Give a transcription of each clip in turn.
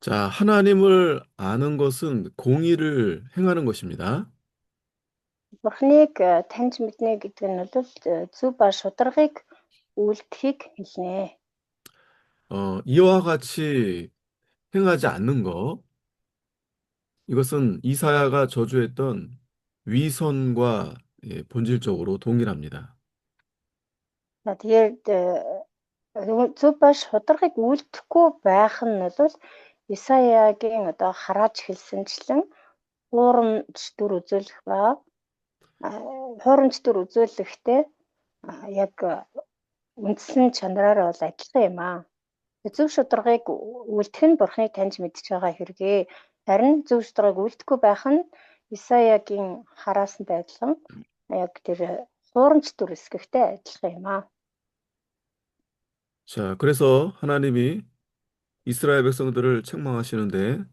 자, 하나님을 아는 것은 공의를 행하는 것입니다. Бурхныг таньж мэднэ гэдэг нь бол зөв ба шударгыг үйлдэхийг хэлнэ. 이와 같이 행하지 않는 것, 이것은 이사야가 저주했던 위선과 본질적으로 동일합니다. Тэгээд зөв ба шударгыг үйлдэхгүй байх нь бол Исаяагийн харааж хэлсэнчлэн хуурамч дүр үзүүлэх ба хуурамч дүр үзүүлэхтэй яг үндсэн чанараараа бол адилхан юм аа. Зөв шударгыг үйлдэх нь Бурхныг таньж мэдж байгаа хэрэгээ. Харин зөв шударгыг үйлдэхгүй байх нь Исаяагийн хараасантай адилхан яг тэр хуурамч дүр эсгэгтэй адилхан юм аа. 자, 그래서 하나님이 이스라엘 백성들을 책망하시는데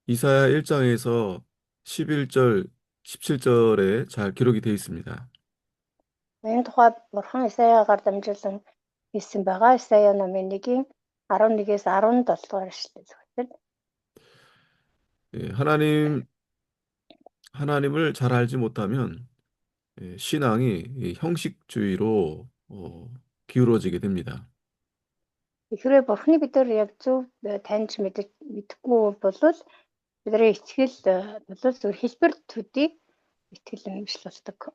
이사야 1장에서 11절, 17절에 잘 기록이 되어 있습니다. Энэ тухай Бурхан Исаяагаар дамжуулан хэлсэн байгаа. Исая номын 1-ийн 11-ээс 17 дугаар эшлэл байна. 하나님을 잘 알지 못하면 신앙이 이 형식주의로 기울어지게 됩니다. Ихрээ Бурханы бид нар яг зөв таньж мэдэхгүй бол бидний итгэл бол зөв хэлбэр төдий итгэл нэмшил болдог.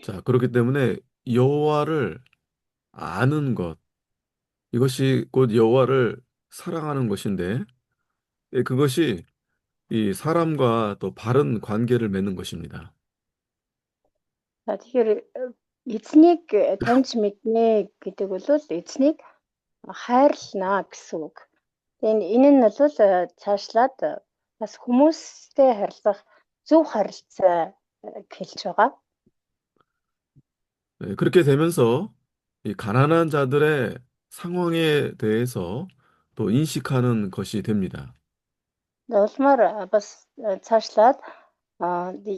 자, 그렇기 때문에 여호와를 아는 것, 이것이 곧 여호와를 사랑하는 것인데, 그것이 이 사람과 또 바른 관계를 맺는 것입니다. За тэгэхээр эзнийг таньж мэднэ гэдэг бол эзнийг хайрлана гэсэн үг. Тэгээд энэ нь бол цаашлаад бас хүмүүстэй харилцах зөв харилцаа хэлж байгаа. 그렇게 되면서 이 가난한 자들의 상황에 대해서 또 인식하는 것이 됩니다. Улмаар бас цаашлаад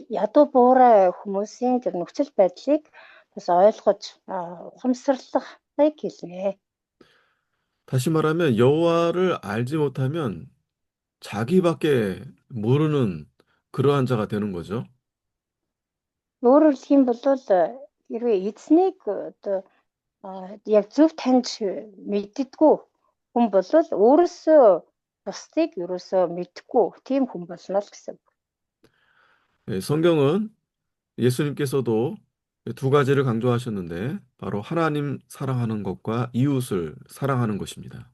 ядуу буурай хүмүүсийн тэр нөхцөл байдлыг бас ойлгож ухамсарлахыг хэлнэ. 다시 말하면 여호와를 알지 못하면 자기밖에 모르는 그러한 자가 되는 거죠. Өөрөөр хэлэх юм бол хэрвээ эзнийг одоо яг зөв таньж мэддэггүй хүн бол өөрөөсөө бусдыг ерөөсөө мэдхгүй тийм хүн болно л гэсэн. 성경은 예수님께서도 두 가지를 강조하셨는데 바로 하나님 사랑하는 것과 이웃을 사랑하는 것입니다.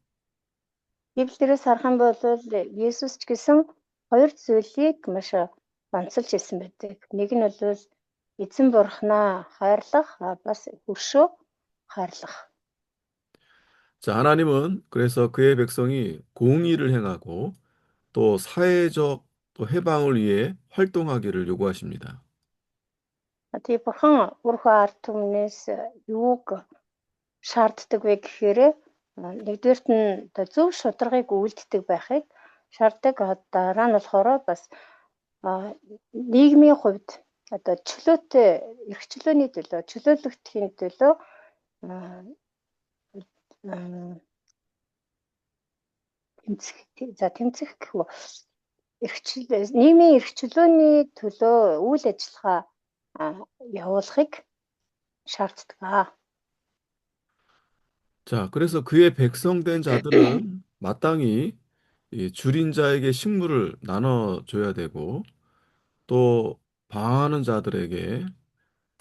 Библиэрээс харах юм бол Есүс ч гэсэн хоёр зүйлийг маш онцолж хэлсэн байдаг. Нэг нь бол эзэн бурхнаа хайрлах, бас хөршөө хайрлах. 자, 하나님은 그래서 그의 백성이 공의를 행하고 또 사회적 또 해방을 위해 활동하기를 요구하십니다. Тэгээ бурхан өөрхөн ард түмнээс юуг шаарддаг вэ гэхээр нэгдүгээрт нь зөв шударгыг үйлддэг байхыг шаарддаг. Дараа нь болохоор бас нийгмийн хувьд одоо чөлөөтэй эрх чөлөөний төлөө чөлөөлөгдөхийн төлөө тэмцэх гэх үү нийгмийн эрх чөлөөний төлөө үйл ажиллагаа явуулахыг шаарддаг. 자, 그래서 그의 백성된 자들은 마땅히 이 줄인 자에게 식물을 나눠줘야 되고 또 방황하는 자들에게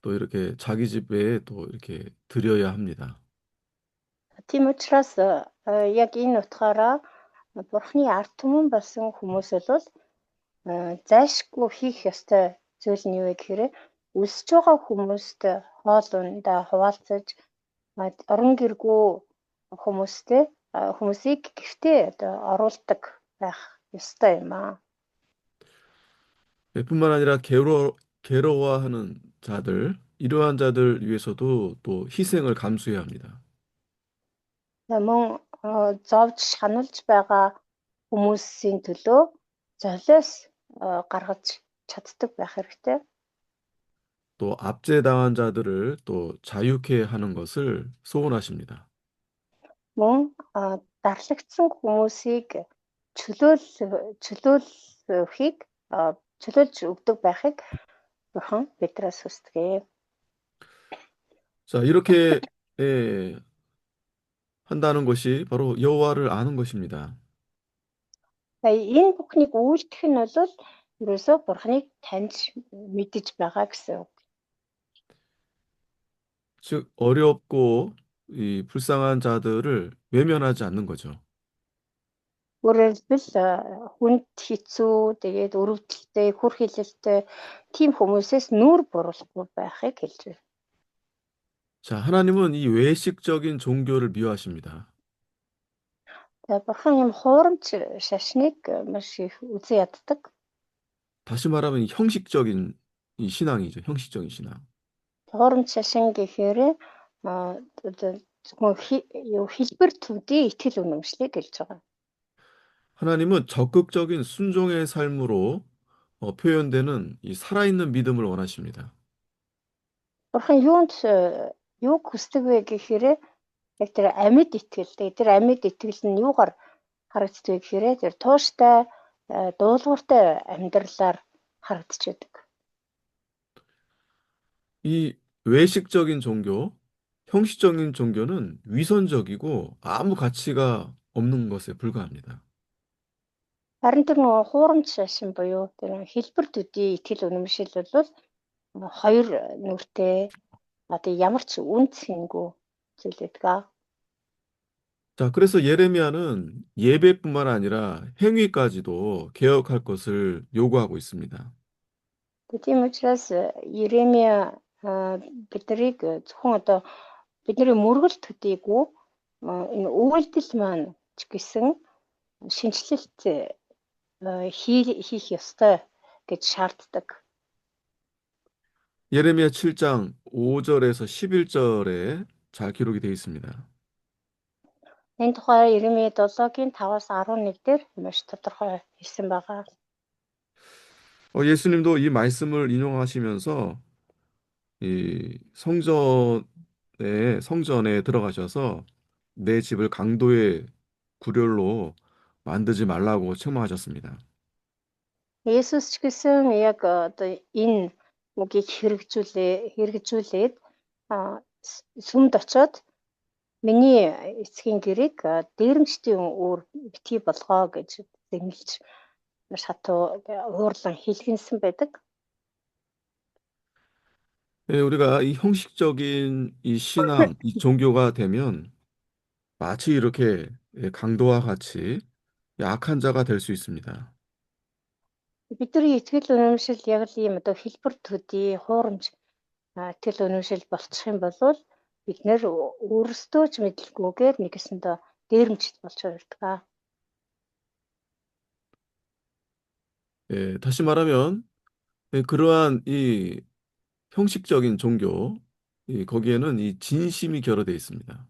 또 이렇게 자기 집에 또 이렇게 드려야 합니다. Тийм учраас яг энэ утгаараа бурхны ард түмэн болсон хүмүүс бол зайлшгүй хийх ёстой зүйл нь юу вэ гэхээр өсөж байгаа хүмүүст хоол ундаа хуваалцаж орон гэргүй хүмүүсийг гэртээ оруулдаг байх ёстой юм аа. 뿐만 아니라 괴로워하는 자들, 이러한 자들 위해서도 또 희생을 감수해야 합니다. Мөн зовж шаналж байгаа хүмүүсийн төлөө золиос гаргаж чаддаг байх хэрэгтэй. 또 압제당한 자들을 또 자유케 하는 것을 소원하십니다. Мөн дарлагдсан хүмүүсийг чөлөөлөхийг чөлөөлж өгдөг байхыг Бурхан биднээс хүсдэг. 자, 이렇게 예, 한다는 것이 바로 여호와를 아는 것입니다. Энэ бүхнийг үйлдэх нь бол ерөөсөө Бурханыг таньж мэдэж байгаа гэсэн үг. 즉 어렵고 이 불쌍한 자들을 외면하지 않는 거죠. Өөрөөр хэлбэл хүнд хэцүү тэгээд өрөвдөлттэй, хүр хилэлтэй тийм хүмүүсээс нүүр буруулахгүй байхыг хэлж байна. 자, 하나님은 이 외식적인 종교를 미워하십니다. За Бурхан юм хуурамч шашныг маш их үзэн яддаг. 다시 말하면 이 형식적인 이 신앙이죠. 형식적인 신앙. Хуурамч шашин гэхээр зөвхөн хэлбэр төвдийн итгэл үнэмшлийг хэлж байгаа. 하나님은 적극적인 순종의 삶으로 표현되는 이 살아있는 믿음을 원하십니다. Бурхан юуг хүсдэг вэ гэхээр яг тэр амьд итгэлтэй. Тэр амьд итгэл нь юугаар харагддаг вэ гэхээр тэр тууштай, дуулууртай амьдралаар харагдчихэдэг. 이 외식적인 종교, 형식적인 종교는 위선적이고 아무 가치가 없는 것에 불과합니다. Харин тэр нөгөө хуурамч шашин буюу тэр хэлбэр төдий итгэл үнэмшил бол хоёр нүртэй одоо ямар ч үн цэнгүй зүйл байдаг. 자, 그래서 예레미야는 예배뿐만 아니라 행위까지도 개혁할 것을 요구하고 있습니다. Тийм учраас Иеремия биднийг зөвхөн одоо бидний мөргөл төдийгүй энэ үйлдэл маань ч гэсэн шинжилэлт хийх ёстой гэж шаарддаг. 예레미야 7장 5절에서 11절에 잘 기록이 되어 있습니다. Энэ тухай Иеремия 7-гийн 5-аас 11 дээр маш тодорхой хэлсэн байгаа. 예수님도 이 말씀을 인용하시면서 이 성전에 들어가셔서 내 집을 강도의 구렬로 만들지 말라고 책망하셨습니다. Есүс ч гэсэн яг одоо энэ үгийг хэрэгжүүлээд сүмд очоод миний эцгийн гэрийг дээрэмчдийн үүр битгий болгоо гэж зэмлэж маш хатуу уурлан хэлгэнсэн байдаг. 우리가 이 형식적인 이 신앙, 이 종교가 되면 마치 이렇게 강도와 같이 약한 자가 될 수 있습니다. Бидний итгэл үнэмшил яг л ийм одоо хэлбэр төдий хуурамч итгэл үнэмшил болчих юм бол бид нэр өөрсдөө ч мэдлгүйгээр нэгэсэндээ дээрэмчд болж байдаг. 다시 말하면 그러한 이 형식적인 종교, 거기에는 이 진심이 결여되어 있습니다.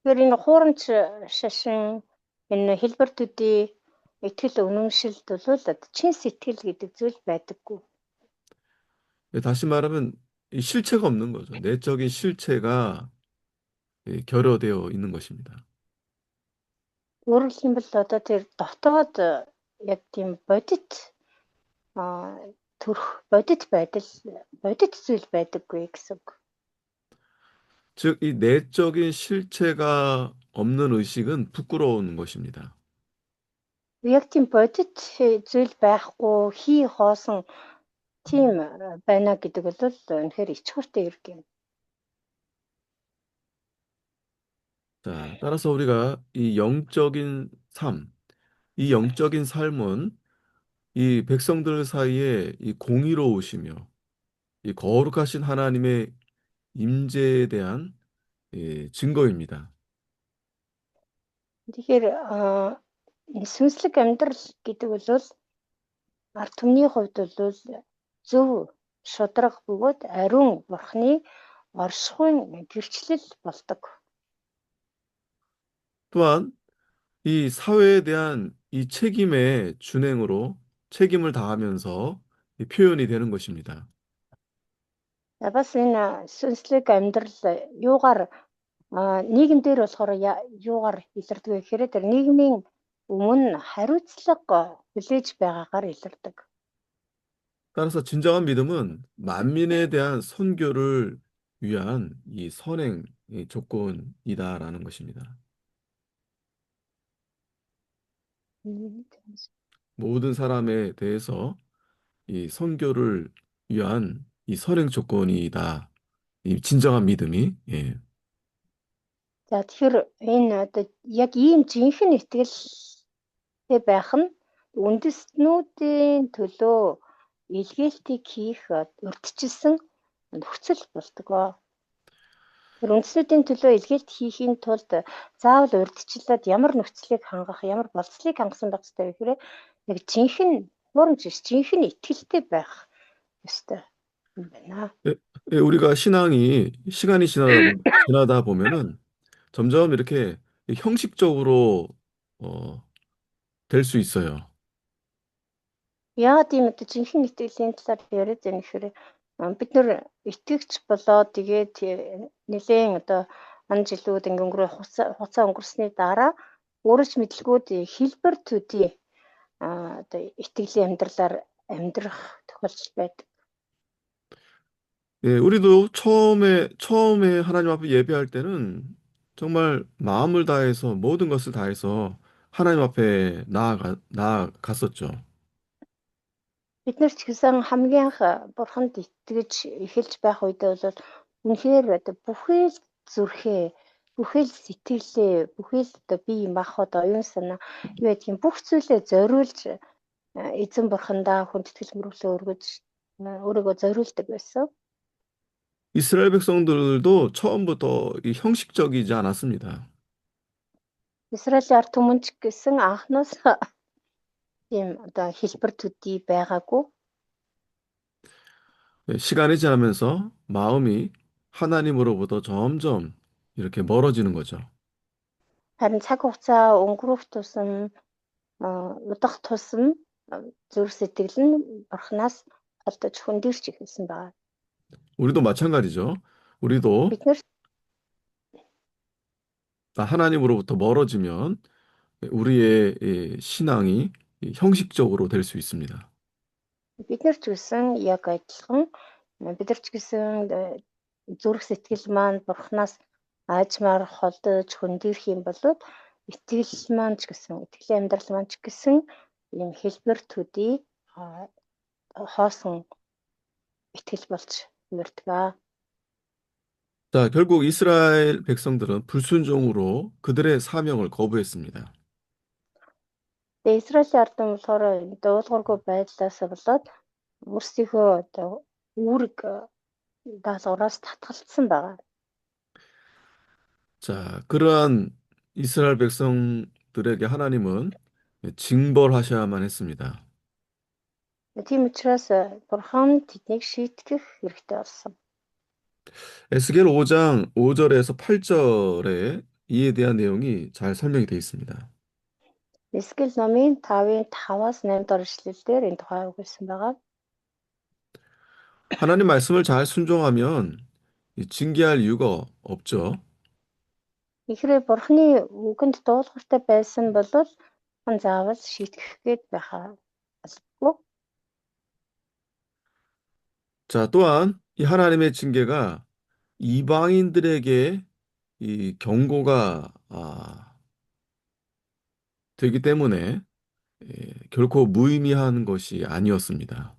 Тэгэхээр энэ хуурамч шашин энэ хэлбэр төдий итгэл үнэмшилд бол чин сэтгэл гэдэг зүйл байдаггүй. 다시 말하면 이 실체가 없는 거죠. 내적인 실체가 결여되어 있는 것입니다. Өөрөөр хэлбэл одоо тэр дотоод яг тийм бодит төрх бодит зүйл байдаггүй гэсэн үг. 즉, 이 내적인 실체가 없는 의식은 부끄러운 것입니다. Яг тийм бодит зүйл байхгүй хий хоосон тийм байна гэдэг бол үнэхээр ичгүүртэй хэрэг юм. 자, 따라서 우리가 이 영적인 삶, 이 영적인 삶은 이 백성들 사이에 이 공의로우시며 이 거룩하신 하나님의 임재에 대한 증거입니다. Тэгэхээр сүнслэг амьдрал гэдэг бол ард түмний хувьд бол зөв шударга бөгөөд ариун бурхны оршихуйн гэрчлэл болдог. 또한 이 사회에 대한 이 책임의 준행으로 책임을 다하면서 표현이 되는 것입니다. Бас энэ сүнслэг амьдрал юугаар нийгэм дээр болохоор юугаар илэрдэг вэ гэхээр тэр нийгмийн өмнө нь хариуцлага хүлээж байгаагаар илэрдэг. 따라서 진정한 믿음은 만민에 대한 선교를 위한 이 선행 이 조건이다라는 것입니다. 모든 사람에 대해서 이 선교를 위한 이 선행 조건이다. 이 진정한 믿음이. 예. За тэгэхээр энэ одоо яг ийм жинхэнэ итгэлтэй байх нь үндэстнүүдийн төлөө илгээлтийг хийх урьдчилсан нөхцөл болдог. Тэр үндэстнүүдийн төлөө илгээлт хийхийн тулд заавал урьдчилаад ямар нөхцөлийг хангах, ямар болцлыг хангасан байх ёстой вэ гэхээр яг жинхэнэ хуурамч биш, жинхэнэ итгэлтэй байх ёстой юм байна. 예, 예, 우리가 신앙이 시간이 지나다 보면은 점점 이렇게 형식적으로 어, 될 수 있어요. Яагаад ийм одоо жинхэнэ итгэлийн талаар яриад байна гэхээр бид нар итгэгч болоод тэгээд нэлээд одоо ан жилүүд ингээ өнгөрөө хугацаа өнгөрсний дараа өөрөө ч мэдлгүүд хэлбэр төдий одоо итгэлийн амьдралаар амьдрах тохиолдол байдаг. 예, 우리도 처음에 하나님 앞에 예배할 때는 정말 마음을 다해서 모든 것을 다해서 하나님 앞에 나아갔었죠. Бид нар ч гэсэн хамгийн анх бурханд итгэж эхэлж байх үедээ бол үнэхээр одоо бүхий л зүрхээ, бүхий л сэтгэлээ, бүхий л одоо бие махбод оюун санаа юу гэдгийг бүх зүйлээ зориулж эзэн бурхандаа хүндэтгэл мөрөглөө өргөж өөрийгөө зориулдаг байсан. 이스라엘 백성들도 처음부터 이 형식적이지 않았습니다. Израилийн ард түмэн ч гэсэн анхнаас тийм одоо хэлбэр төдий байгаагүй. 예, 시간이 지나면서 마음이 하나님으로부터 점점 이렇게 멀어지는 거죠. Харин цаг хугацаа өнгөрөх тусам удах тусам зүрх сэтгэл нь бурхнаас холдож хөндөрч эхэлсэн байна. 우리도 마찬가지죠. 우리도 Бид нар 하나님으로부터 멀어지면 우리의 이 신앙이 형식적으로 될 수 있습니다. бид нар ч гэсэн яг адилхан бид нар ч гэсэн зүрх сэтгэл маань бурхнаас аажмаар холдож хөндөрөх юм бол итгэл маань ч гэсэн итгэлийн амьдрал маань ч гэсэн ийм хэлбэр төдий хоосон итгэл болж өртгөө. 자, 결국 이스라엘 백성들은 불순종으로 그들의 사명을 거부했습니다. Тэгээ Израилийн ард түмэн болохоор дуулуургүй байдлаас болоод өөрсдийнхөө одоо үүрэг даалгавраас татгалцсан байгаа. 자, 그러한 이스라엘 백성들에게 하나님은 징벌하셔야만 했습니다. Тийм учраас бурхан тэднийг шийтгэх хэрэгтэй болсон. 에스겔 5장 5절에서 8절에 이에 대한 내용이 잘 설명이 되어 있습니다. Эсгэл номын 5-ын 5-аас 8 дор ишлэлээр энэ тухай өгүүлсэн байгаа. 하나님 말씀을 잘 순종하면 이 징계할 이유가 없죠. Ихрээ бурханы үгэнд дуулууртай байсан бол хан заавал шийтгэх гээд байхаа албагүй. 자, 또한 이 하나님의 징계가 이방인들에게 이 경고가 되기 때문에 결코 무의미한 것이 아니었습니다.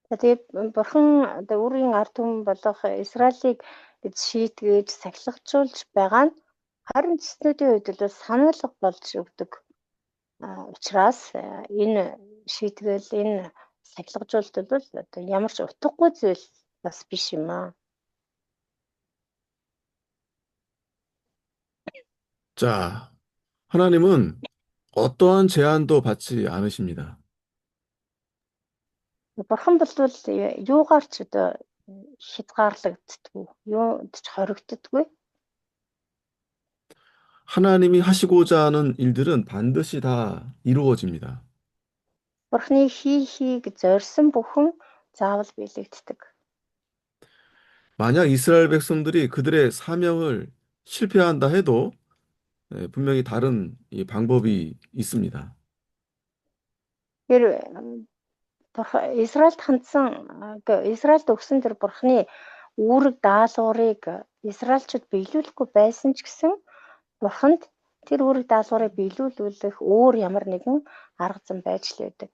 Тэгээд бурхан одоо өөрийн ард түмэн болох Израилийг шийтгэж сахилгачуулж байгаа нь харин цэцнүүдийн хувьд бол санаалга болж өгдөг. Учираас энэ шийтгэл энэ сахилгажуулалт бол одоо ямар ч утгагүй зүйл бас биш юм аа. 자, 하나님은 어떠한 제한도 받지 않으십니다. Бурхан бол юугаар ч одоо хязгаарлагддаггүй, юунд ч хоригддаггүй. 하나님이 하시고자 하는 일들은 반드시 다 이루어집니다. Бурханы хийхийг зорьсон бүхэн заавал биелэгддэг. 만약 이스라엘 백성들이 그들의 사명을 실패한다 해도 분명히 다른 이 방법이 있습니다. Тэр Израильд хандсан Израильд өгсөн тэр бурхны үүрэг даалгаврыг израильчууд биелүүлэхгүй байсан ч гэсэн бурханд тэр үүрэг даалгаврыг биелүүлүүлэх өөр ямар нэгэн арга зам байж л байдаг.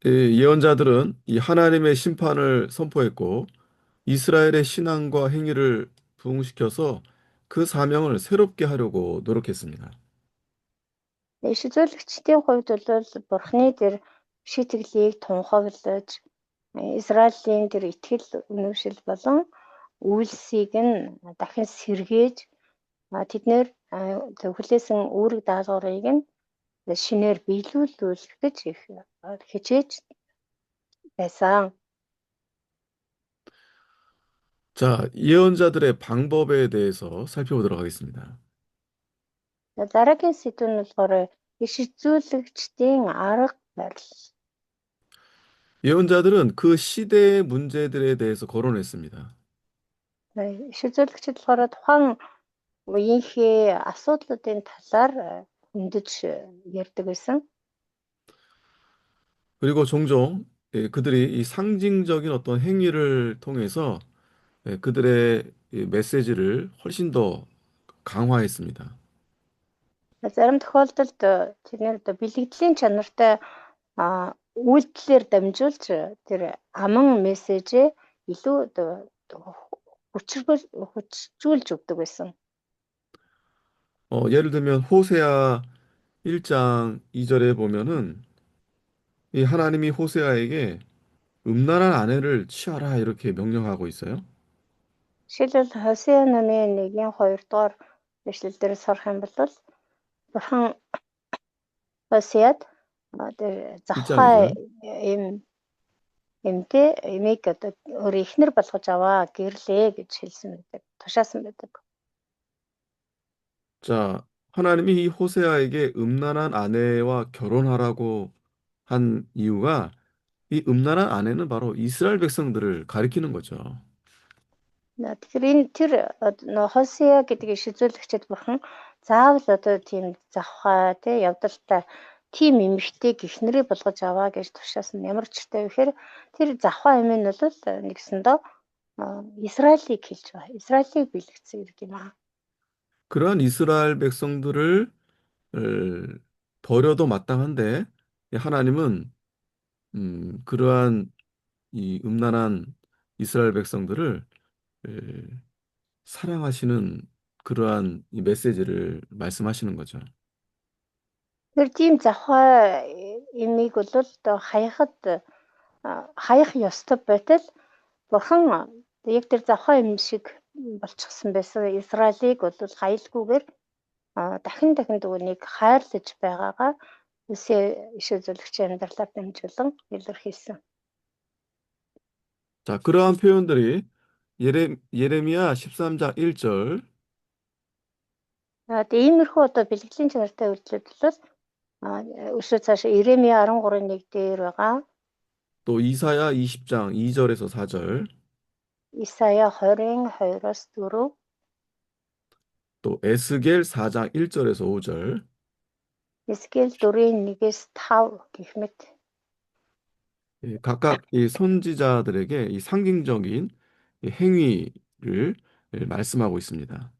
예언자들은 이 하나님의 심판을 선포했고 이스라엘의 신앙과 행위를 부흥시켜서 그 사명을 새롭게 하려고 노력했습니다. Шизүүлэгчдийн хувьд бол бурхны тэр шийтгэлийг тунхаглаж Израилийн тэр итгэл үнэмшил болон үйлсийг нь дахин сэргээж тэднэр хүлээсэн үүрэг даалгаврыг нь шинээр биелүүлүүлэх гэж их хичээж байсан. 자, 예언자들의 방법에 대해서 살펴보도록 하겠습니다. Дараагийн сэдв нь болохоор иш үзүүлэгчдийн арга барил. 예언자들은 그 시대의 문제들에 대해서 거론했습니다. Иш үзүүлэгчид болохоор тухайн үеийнхээ асуудлуудын талаар хөндөж ярьдаг байсан. 그리고 종종 그들이 이 상징적인 어떤 행위를 통해서 그들의 이 메시지를 훨씬 더 강화했습니다. Зарим тохиолдолд тэднэр бэлэгдлийн чанартай үйлдэлээр дамжуулж тэр аман мессежээ илүү хүчрүүлж өгдөг байсан. 예를 들면 호세아 1장 2절에 보면은 이 하나님이 호세아에게 음란한 아내를 취하라 이렇게 명령하고 있어요. Жишээлбэл Хосеа номын 1-2 дугаар ишлэл дээр сорох юм бол бурхан Хосеад тэр 1장 завхаа 2절. эмтэй эмийг одоо өөр ихнэр болгож аваа гэрлээ гэж хэлсэн байдаг. Тушаасан байдаг. 자, 하나님이 이 호세아에게 음란한 아내와 결혼하라고 한 이유가 이 음란한 아내는 바로 이스라엘 백성들을 가리키는 거죠. Тэгэхээр энэ тэр Хосеа гэдэг шизүүлэгчд бурхан заавал одоо тийм завхаа тий явдалтай тийм эмэгтэй гихнэрээ болгож аваа гэж тушаасан. Ямар ч хэрэгтэй вэ гэхээр тэр завхаа эмээ нь бол нэгсэндээ Израилийг хэлж байгаа. Израилийг бэлэгдсэн гэдэг юм аа. 그러한 이스라엘 백성들을 버려도 마땅한데 하나님은 그러한 이 음란한 이스라엘 백성들을 에, 사랑하시는 그러한 이 메시지를 말씀하시는 거죠. Тэр тийм завхаа эмийг бол хаях ёстой байтал бурхан яг тэр завхаа эм шиг болчихсон байсан Израилийг бол хаялгүйгээр дахин түүнийг хайрлаж байгаагаа үсээ иш үзүүлэгчийн амьдралаар дамжуулан илэрхийлсэн. 자, 그러한 표현들이 예레미야 13장 1절 Тэгээд иймэрхүү одоо бэлгэлийн чанартай үйлдэлүүд бол өшөө цааш Иремья 13:1 дээр байгаа. 또 이사야 20장 2절에서 4절 Исая 20:2-оос 4, 또 에스겔 4장 1절에서 5절 Эс겔 4:1-5 гэх мэт 각각 이 선지자들에게 이 상징적인 이 행위를 말씀하고 있습니다.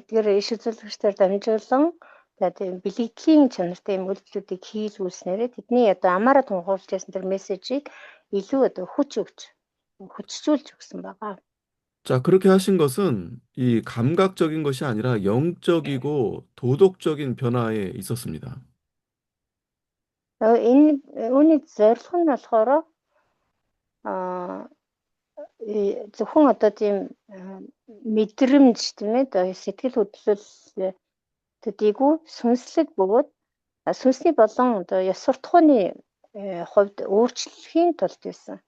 тэр иш үзүүлэгчдээр дамжуулан тэгээд бэлгэлийн чанартай юм үйлдэлүүдийг хийлгүүлснээрээ тэдний одоо амаараа тунхаглаж байсан тэр мессежийг илүү одоо хүчжүүлж өгсөн байгаа. 자, 그렇게 하신 것은 이 감각적인 것이 아니라 영적이고 도덕적인 변화에 있었습니다. Энэ үүний зорилго нь болохоор зөвхөн одоо тийм мэдрэмж тийм ээ сэтгэл хөдлөл төдийгүй сүнслэг бөгөөд сүнсний болон одоо ёс суртахууны хувьд өөрчлөхийн тулд байсан.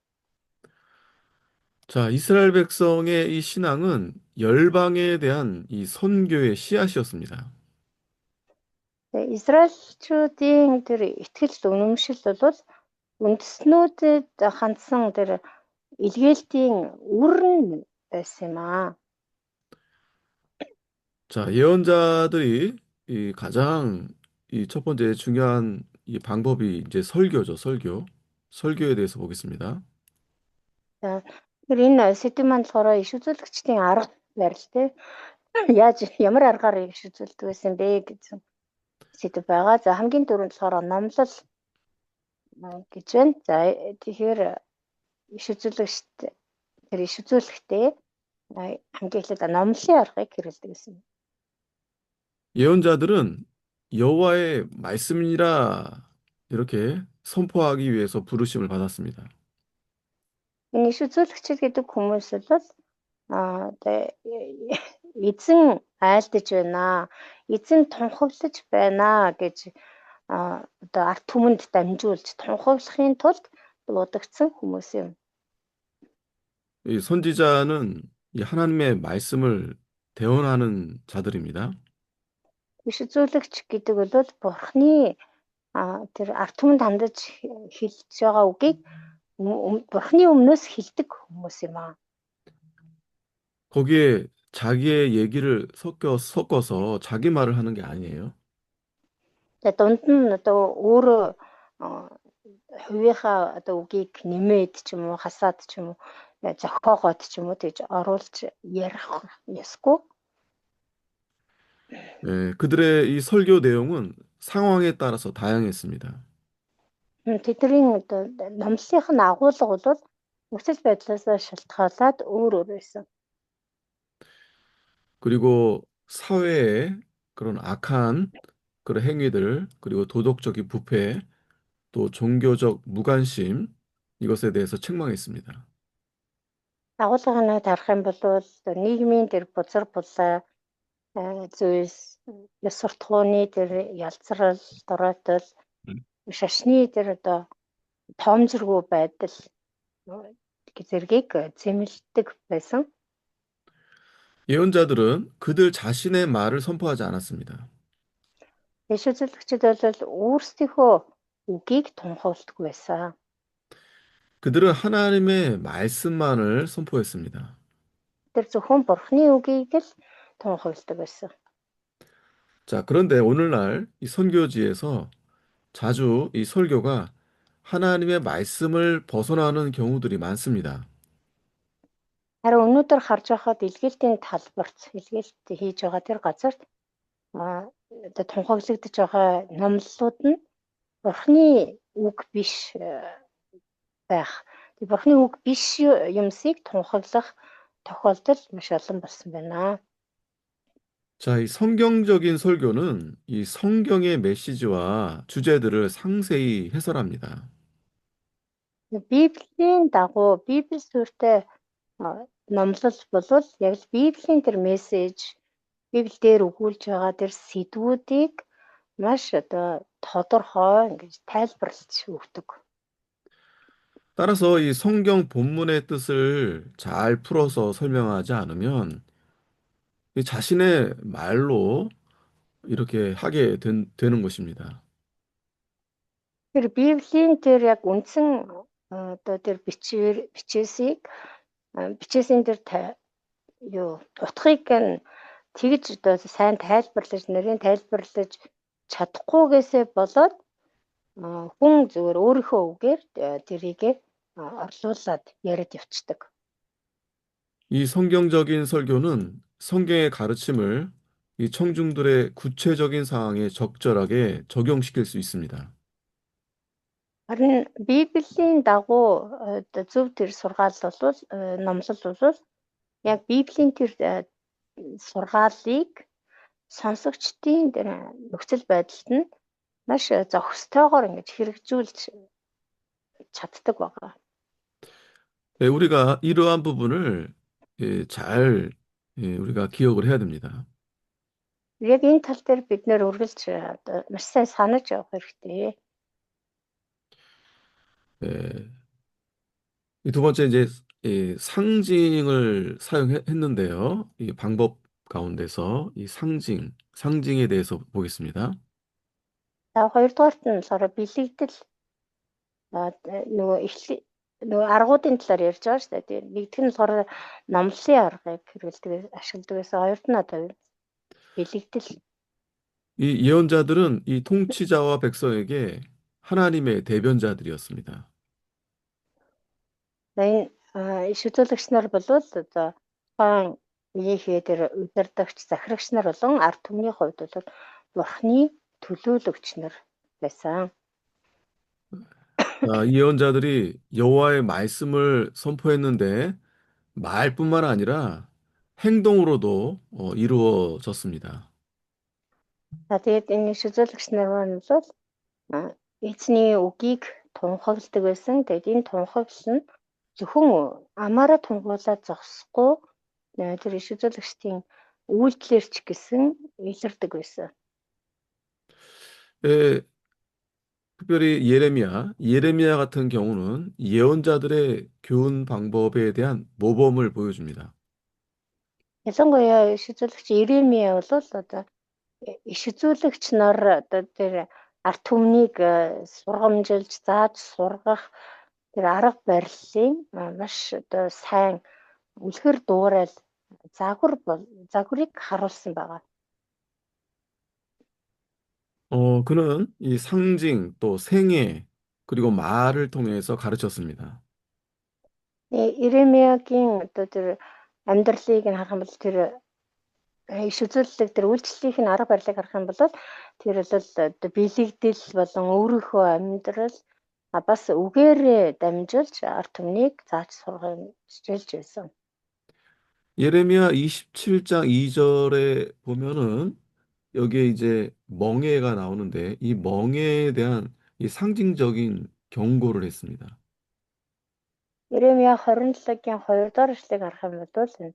자, 이스라엘 백성의 이 신앙은 열방에 대한 이 선교의 씨앗이었습니다. Израильчүүдийн тэр итгэл үнэмшил бол үндэстнүүдэд хандсан тэр илгээлтийн үр нь байсан юм аа. 자, 예언자들이 이 가장 이 첫 번째 중요한 이 방법이 이제 설교죠, 설교. 설교에 대해서 보겠습니다. За тэгэхээр энэ сэдв маань болохоор иш үзүүлэгчдийн арга барил те яаж ямар аргаар иш үзүүлдэг байсан бэ гэсэн сэдв байгаа. За хамгийн түрүүнд болохоор номлол гэж байна. За тэгэхээр иш үзүүлэгчд тэр иш үзүүлэхдээ хамгийн эхлээд номлолын аргыг хэрэглэдэг гэсэн. 예언자들은 여호와의 말씀이라 이렇게 선포하기 위해서 부르심을 받았습니다. Энэ иш үзүүлэгчид гэдэг хүмүүс бол эзэн айлдаж байна. Эзэн тунхаглаж байна гэж одоо арт түмэнд дамжуулж тунхаглахын тулд дуудагдсан хүмүүс юм. 이 선지자는 이 하나님의 말씀을 대언하는 자들입니다. Иш үзүүлэгч гэдэг бол Бурхны тэр арт түмэнд хандаж хэлж байгаа үгийг Бурхны өмнөөс хэлдэг хүмүүс юм аа. 거기에 자기의 얘기를 섞어서 자기 말을 하는 게 아니에요. Тэгээ дунд нь одоо өөрөө хувийнхаа одоо үгийг нэмээд ч юм уу хасаад ч юм уу зохиогоод ч юм уу тэгж оруулж ярих ёсгүй. 예, 그들의 이 설교 내용은 상황에 따라서 다양했습니다. Тэдний одоо номлолынх нь агуулга бол нөхцөл байдлаас шалтгаалаад өөр өөр байсан. 그리고 사회의 그런 악한 그런 행위들, 그리고 도덕적인 부패, 또 종교적 무관심, 이것에 대해서 책망했습니다. Агуулгыг тарах юм бол нийгмийн тэр бузар булаа зүйлс ёс суртахууны тэр ялцрал доройтол шашны тэр одоо тоомжиргүй байдал зэргийг зэмлдэг байсан. 예언자들은 그들 자신의 말을 선포하지 않았습니다. Иш үзүүлэгчид бол өөрсдийнхөө үгийг тунхагладаг байсан. 그들은 하나님의 말씀만을 선포했습니다. Тэр зөвхөн Бурхны үгийг л тунхагладаг байсан. 자, 그런데 오늘날 이 선교지에서 자주 이 설교가 하나님의 말씀을 벗어나는 경우들이 많습니다. Харин өнөөдөр харж байхад илгээлтийн талбарт илгээлт хийж байгаа тэр газарт одоо тунхаглагдж байгаа номлолууд нь Бурхны үг биш байх. Тэр Бурхны үг биш юмсыг тунхаглах тохиолдол маш олон болсон байна. 자, 이 성경적인 설교는 이 성경의 메시지와 주제들을 상세히 해설합니다. Библийн дагуу Библи суурьтай номлол бол яг л Библийн тэр мессеж Библиэр өгүүлж байгаа тэр сэдвүүдийг маш одоо тодорхой ингэж тайлбарлаж өгдөг. 따라서 이 성경 본문의 뜻을 잘 풀어서 설명하지 않으면 이 자신의 말로 이렇게 되는 것입니다. Тэр Библийн тэр яг үндсэн одоо тэр бичээсийн тэр утгыг нь тэгж одоо сайн тайлбарлаж нарийн тайлбарлаж чадахгүйгээсээ болоод хүн зөвөр өөрийнхөө үгээр тэрийг орлуулад яриад явцдаг. 이 성경적인 설교는 성경의 가르침을 이 청중들의 구체적인 상황에 적절하게 적용시킬 수 있습니다. Харин Библийн дагуу зөв тэр сургаал бол номлол бол яг Библийн тэр сургаалыг сонсогчдын нөхцөл байдалд нь маш зохистойгоор ингэж хэрэгжүүлж чаддаг байгаа. 네, 우리가 이러한 부분을 잘 우리가 기억을 해야 됩니다. Яг энэ тал дээр бид нэр үргэлж маш сайн санаж явах хэрэгтэй. 네. 이 두 번째 이제 상징을 사용했는데요. 이 방법 가운데서 이 상징에 대해서 보겠습니다. За хоёрдугаарт нь болохоор бэлэгдэл нөгөө аргуудын талаар ярьж байгаа шүү дээ. Нэгдүгээр нь болохоор номлолын аргыг хэрэглэдэг ашигладаг гэсэн. Хоёрт нь одоо бэлэгдэл. 이 예언자들은 이 통치자와 백성에게 하나님의 대변자들이었습니다. За энэ иш үзүүлэгч нар бол одоо тухайн үеийнхээ тэр удирдагч, захирагч нар болон ард түмний хувьд бол Бурхны төлөөлөгч нар байсан. 이 예언자들이 여호와의 말씀을 선포했는데 말뿐만 아니라 행동으로도 이루어졌습니다. За тэгээд энэ иш үзүүлэгч нар маань бол эзний үгийг тунхагладаг байсан. Тэгээд энэ тунхаглал нь зөвхөн амаараа тунхаглаад зогсохгүй тэр иш үзүүлэгчдийн үйлдэлэр ч гэсэн илэрдэг байсан. 예, 특별히 예레미야 같은 경우는 예언자들의 교훈 방법에 대한 모범을 보여줍니다. Ялангуяа иш үзүүлэгч Иремья бол одоо иш үзүүлэгч нар одоо тэр ард түмнийг сургамжилж зааж сургах тэр арга барилын маш одоо сайн үлгэр дуурайл загварыг харуулсан байгаа. 그는 이 상징, 또 생애, 그리고 말을 통해서 가르쳤습니다. Иремьягийн одоо тэр амьдралыг нь харах юм бол тэр иш үзүүлэлт тэр үйлчлэлийн арга барилыг харах юм бол тэр бол одоо бэлэгдэл болон өөрийнхөө амьдрал бас үгээрээ дамжуулж ард түмнийг зааж сургамжилж байсан. 예레미야 27장 2절에 보면은 여기에 이제 멍에가 나오는데 이 멍에에 대한 이 상징적인 경고를 했습니다. Иремья 27-гийн 2 дугаар эшлэгийг харах юм бол энэ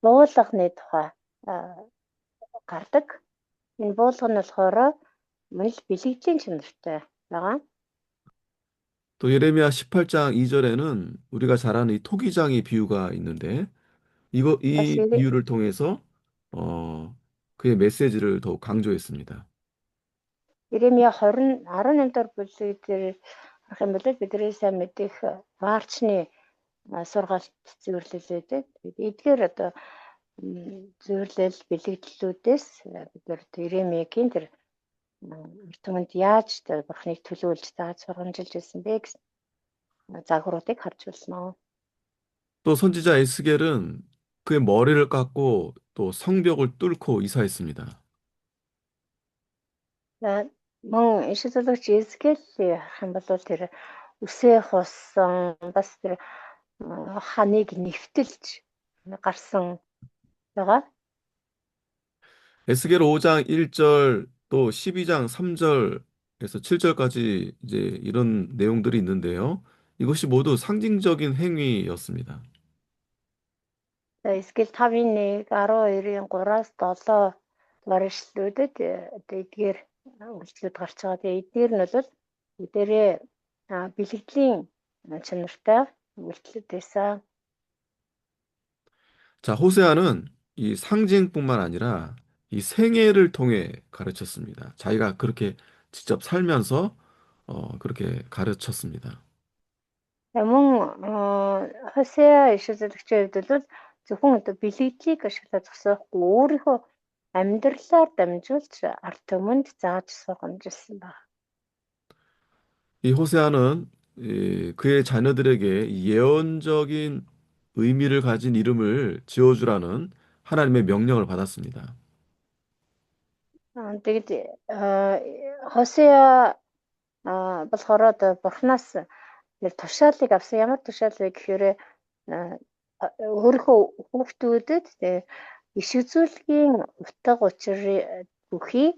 буулганы тухай гардаг. Энэ буулга нь болохоор мөн л бэлэгдлийн чанартай байгаа. 또 예레미야 18장 2절에는 우리가 잘 아는 이 토기장의 비유가 있는데 Бас 이 비유를 통해서 그의 메시지를 더욱 강조했습니다. Иремья 18 дугаар бүлэг дээр харах юм бол бидний сайн мэдих ваарчны сургаалт зөвөрлөл байдаг. Эдгээр одоо зөвөрлөл бэлэгдлүүдээс бид Иремьягийн тэр түмэнд яаж Бурхныг төлөөлж зааж сургамжилж байсан бэ гэсэн загваруудыг харж байна. 또 선지자 에스겔은 그의 머리를 깎고 또 성벽을 뚫고 이사했습니다. За мөн иш үзүүлэгч Эзекиэл харах юм бол тэр үсээ хуссан бас тэр ханыг нэвтэлж гарсан байгаа. 에스겔 5장 1절 또 12장 3절에서 7절까지 이제 이런 내용들이 있는데요. 이것이 모두 상징적인 행위였습니다. За Эзекиэл 5:1, 12-ийн 3-аас 7 дугаар ишлүүдэд одоо эдгээр үйлчлүүд гарч байгаа. Тэгээ эдгээр нь бол бүгдээрээ бэлэгдлийн чанартай үйлчлүүд байсан. 자, 호세아는 이 상징뿐만 아니라 이 생애를 통해 가르쳤습니다. 자기가 그렇게 직접 살면서 그렇게 가르쳤습니다. Мөн Хосеа иш үзүүлэгчийн хувьд бол зөвхөн одоо бэлэгдлийг ашиглаж зогсоохгүй өөрийнхөө амьдралаар дамжуулж ард түмэнд зааж сургамжилсан байна. 이 호세아는 그의 자녀들에게 예언적인 의미를 가진 이름을 지어주라는 하나님의 명령을 받았습니다. Тэгэд Хосеа болохоор одоо Бурханаас тэр тушаалыг авсан. Ямар тушаал вэ гэхээр өөрийнхөө хүүхдүүдэд иш үзүүлгийн утга учир бүхий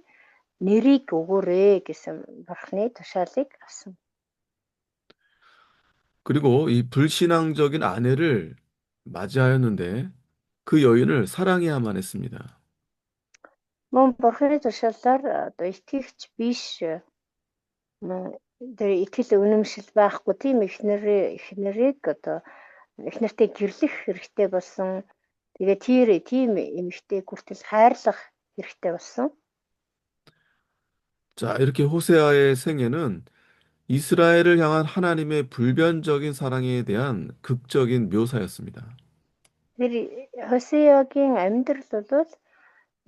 нэрийг өгөөрэй гэсэн Бурханы тушаалыг авсан. 그리고 이 불신앙적인 아내를 맞이하였는데 그 여인을 사랑해야만 했습니다. Мөн Бурханы тушаалаар одоо итгэгч биш тэр итгэл үнэмшил байхгүй тийм эхнэрийг одоо эхнэртэй гэрлэх хэрэгтэй болсон. Тэгээ тийм эмэгтэй хүртэл хайрлах хэрэгтэй болсон. 자, 이렇게 호세아의 생애는 이스라엘을 향한 하나님의 불변적인 사랑에 대한 극적인 묘사였습니다. Тэр Хосеагийн амьдрал бол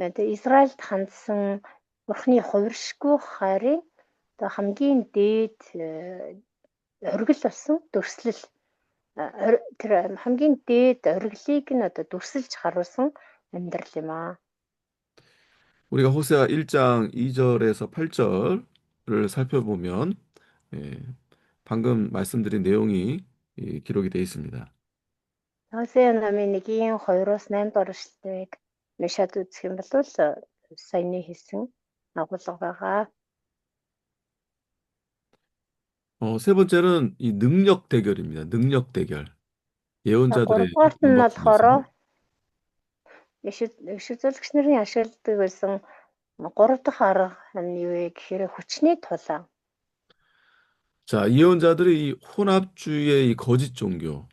Тэгээ Израильд хандсан Бурхны хувиршгүй хайрын одоо хамгийн дээд оргил болсон дүрслэл тэр хамгийн дээд оргилыг нь одоо дүрсэлж харуулсан амьдрал юм аа. 우리가 호세아 1장 2절에서 8절을 살펴보면 예, 방금 말씀드린 내용이 기록이 되어 있습니다. Хосea намын 1-ийн 2-оос 8 дугаар эшлэлийг уншаад үзэх юм бол саяны хэлсэн агуулга байгаа. 세 번째는 이 능력 대결입니다. 능력 대결. За 예언자들의 3-р нь 능력 болохоор 중에서 иш үзүүлэгч нарын ашигладаг байсан 3 дахь арга нь юу вэ гэхээр хүчний тулаан. 자, 예언자들의 이 혼합주의의 이 거짓 종교.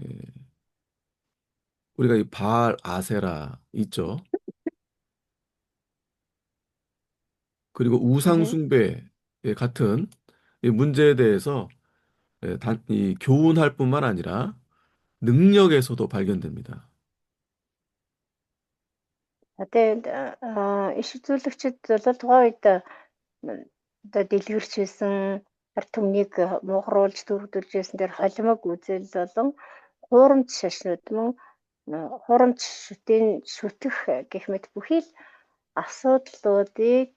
예, 우리가 이 바알 아세라 있죠. 그리고 우상 Mhm. 숭배 같은 이 문제에 대해서 이 교훈할 뿐만 아니라 능력에서도 발견됩니다. Тэгээд иш үзүүлэгчид бол тухайн үед одоо дэлгэрч байсан ард түмнийг муухруулж дөрвдүүлж байсан тэр холимог үзэл болон хуурамч шашнууд мөн хуурамч шүтэн шүтэх гэх мэт бүхий л асуудлуудын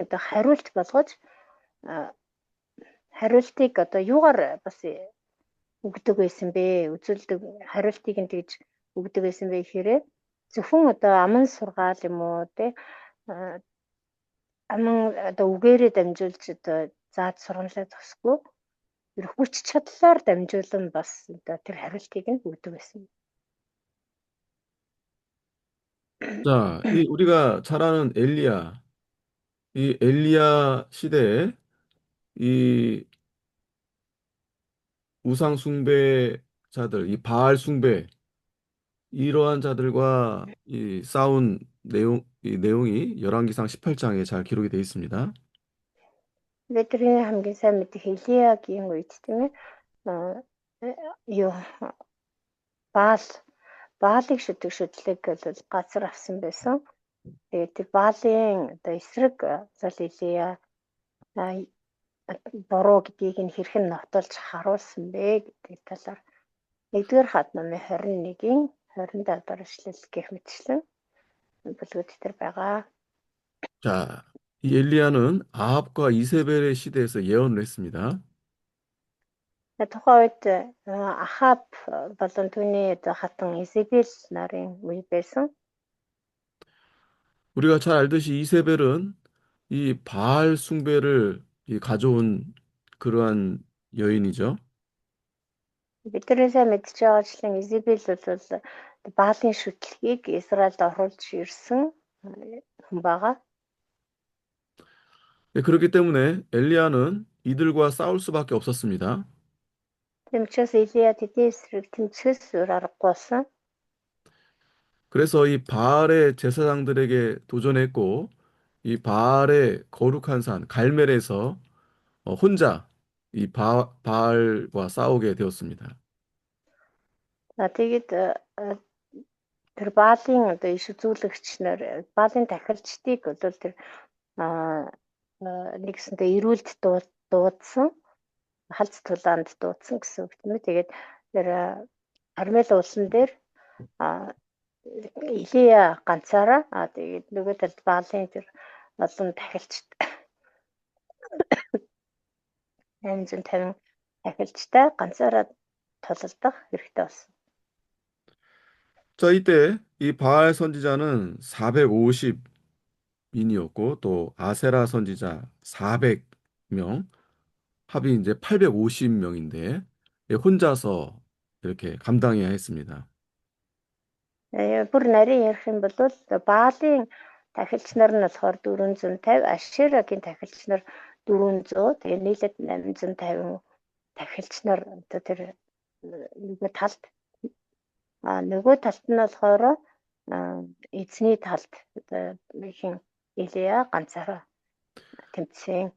одоо хариулт болгож хариултыг одоо юугаар бас өгдөг байсан бэ? Үзүүлдэг хариултыг нь тэгж өгдөг байсан бэ гэхээр зөвхөн одоо аман сургаал юм уу те аман одоо үгээрээ дамжуулж одоо зааж сургамжлаа зогсгүй тэр хүч чадлаар дамжуулан бас одоо тэр хариултыг нь өгдөг байсан. 자, 이 우리가 잘 아는 엘리야, 이 엘리야 시대에 이 우상 숭배자들, 이 바알 숭배 이러한 자들과 이 싸운 이 내용이 열왕기상 18장에 잘 기록이 되어 있습니다. Бидний хамгийн сайн мэдих Илиягийн үед тийм ээ юу Баалыг шүтэх шүтлэг бол газар авсан байсан. Тэгээд тэр Баалийн одоо эсрэг зал Илия буруу гэдгийг нь хэрхэн нотолж харуулсан бэ гэдэг талаар 1-р хад номын 21-ийн 27 дугаар эшлэл гэх мэтчлэн бүлгүүд дээр байгаа. 자, 이 엘리야는 아합과 이세벨의 시대에서 예언을 했습니다. Тухайн үед Ахаб болон түүний одоо хатан Изебел нарын үе байсан. 우리가 잘 알듯이 이세벨은 이 바알 숭배를 가져온 그러한 여인이죠. Бидний сайн мэдж байгаачлан Изебел бол Баалын шүтлгийг Израильд оруулж ирсэн хүн байгаа. 그렇기 때문에 엘리야는 이들과 싸울 수밖에 없었습니다. Тийм учраас Илия тэдний эсрэг тэмцэхээс өөр аргагүй болсон. 그래서 이 바알의 제사장들에게 도전했고, 이 바알의 거룩한 산 갈멜에서 혼자 이 바알과 싸우게 되었습니다. Тэгээд тэр Баалын одоо иш үзүүлэгч нар Баалын тахилчдыг бол тэр нэгсэнтэй эрүүлд дуудсан халц тулаанд дуудсан гэсэн үг тийм ээ. Тэгээд тэр Кармел уулсан дээр Илия ганцаараа тэгээд нөгөө талд Баалын тэр олон тахилчд 850 тахилчтай ганцаараа тулалдах хэрэгтэй болсон. 자, 이때 이 바알 선지자는 450인이었고 또 아세라 선지자 400명, 합이 이제 850명인데 혼자서 이렇게 감당해야 했습니다. Бүр нарийн ярих юм бол Баалын тахилч нар нь болохоор 450, Ашерагийн тахилч нар 400, тэгээ нийлээд 850 тахилч нар одоо тэр нөгөө талд нөгөө талд нь болохоор эзний талд одоо хин Илия ганцаараа тэмцсэн.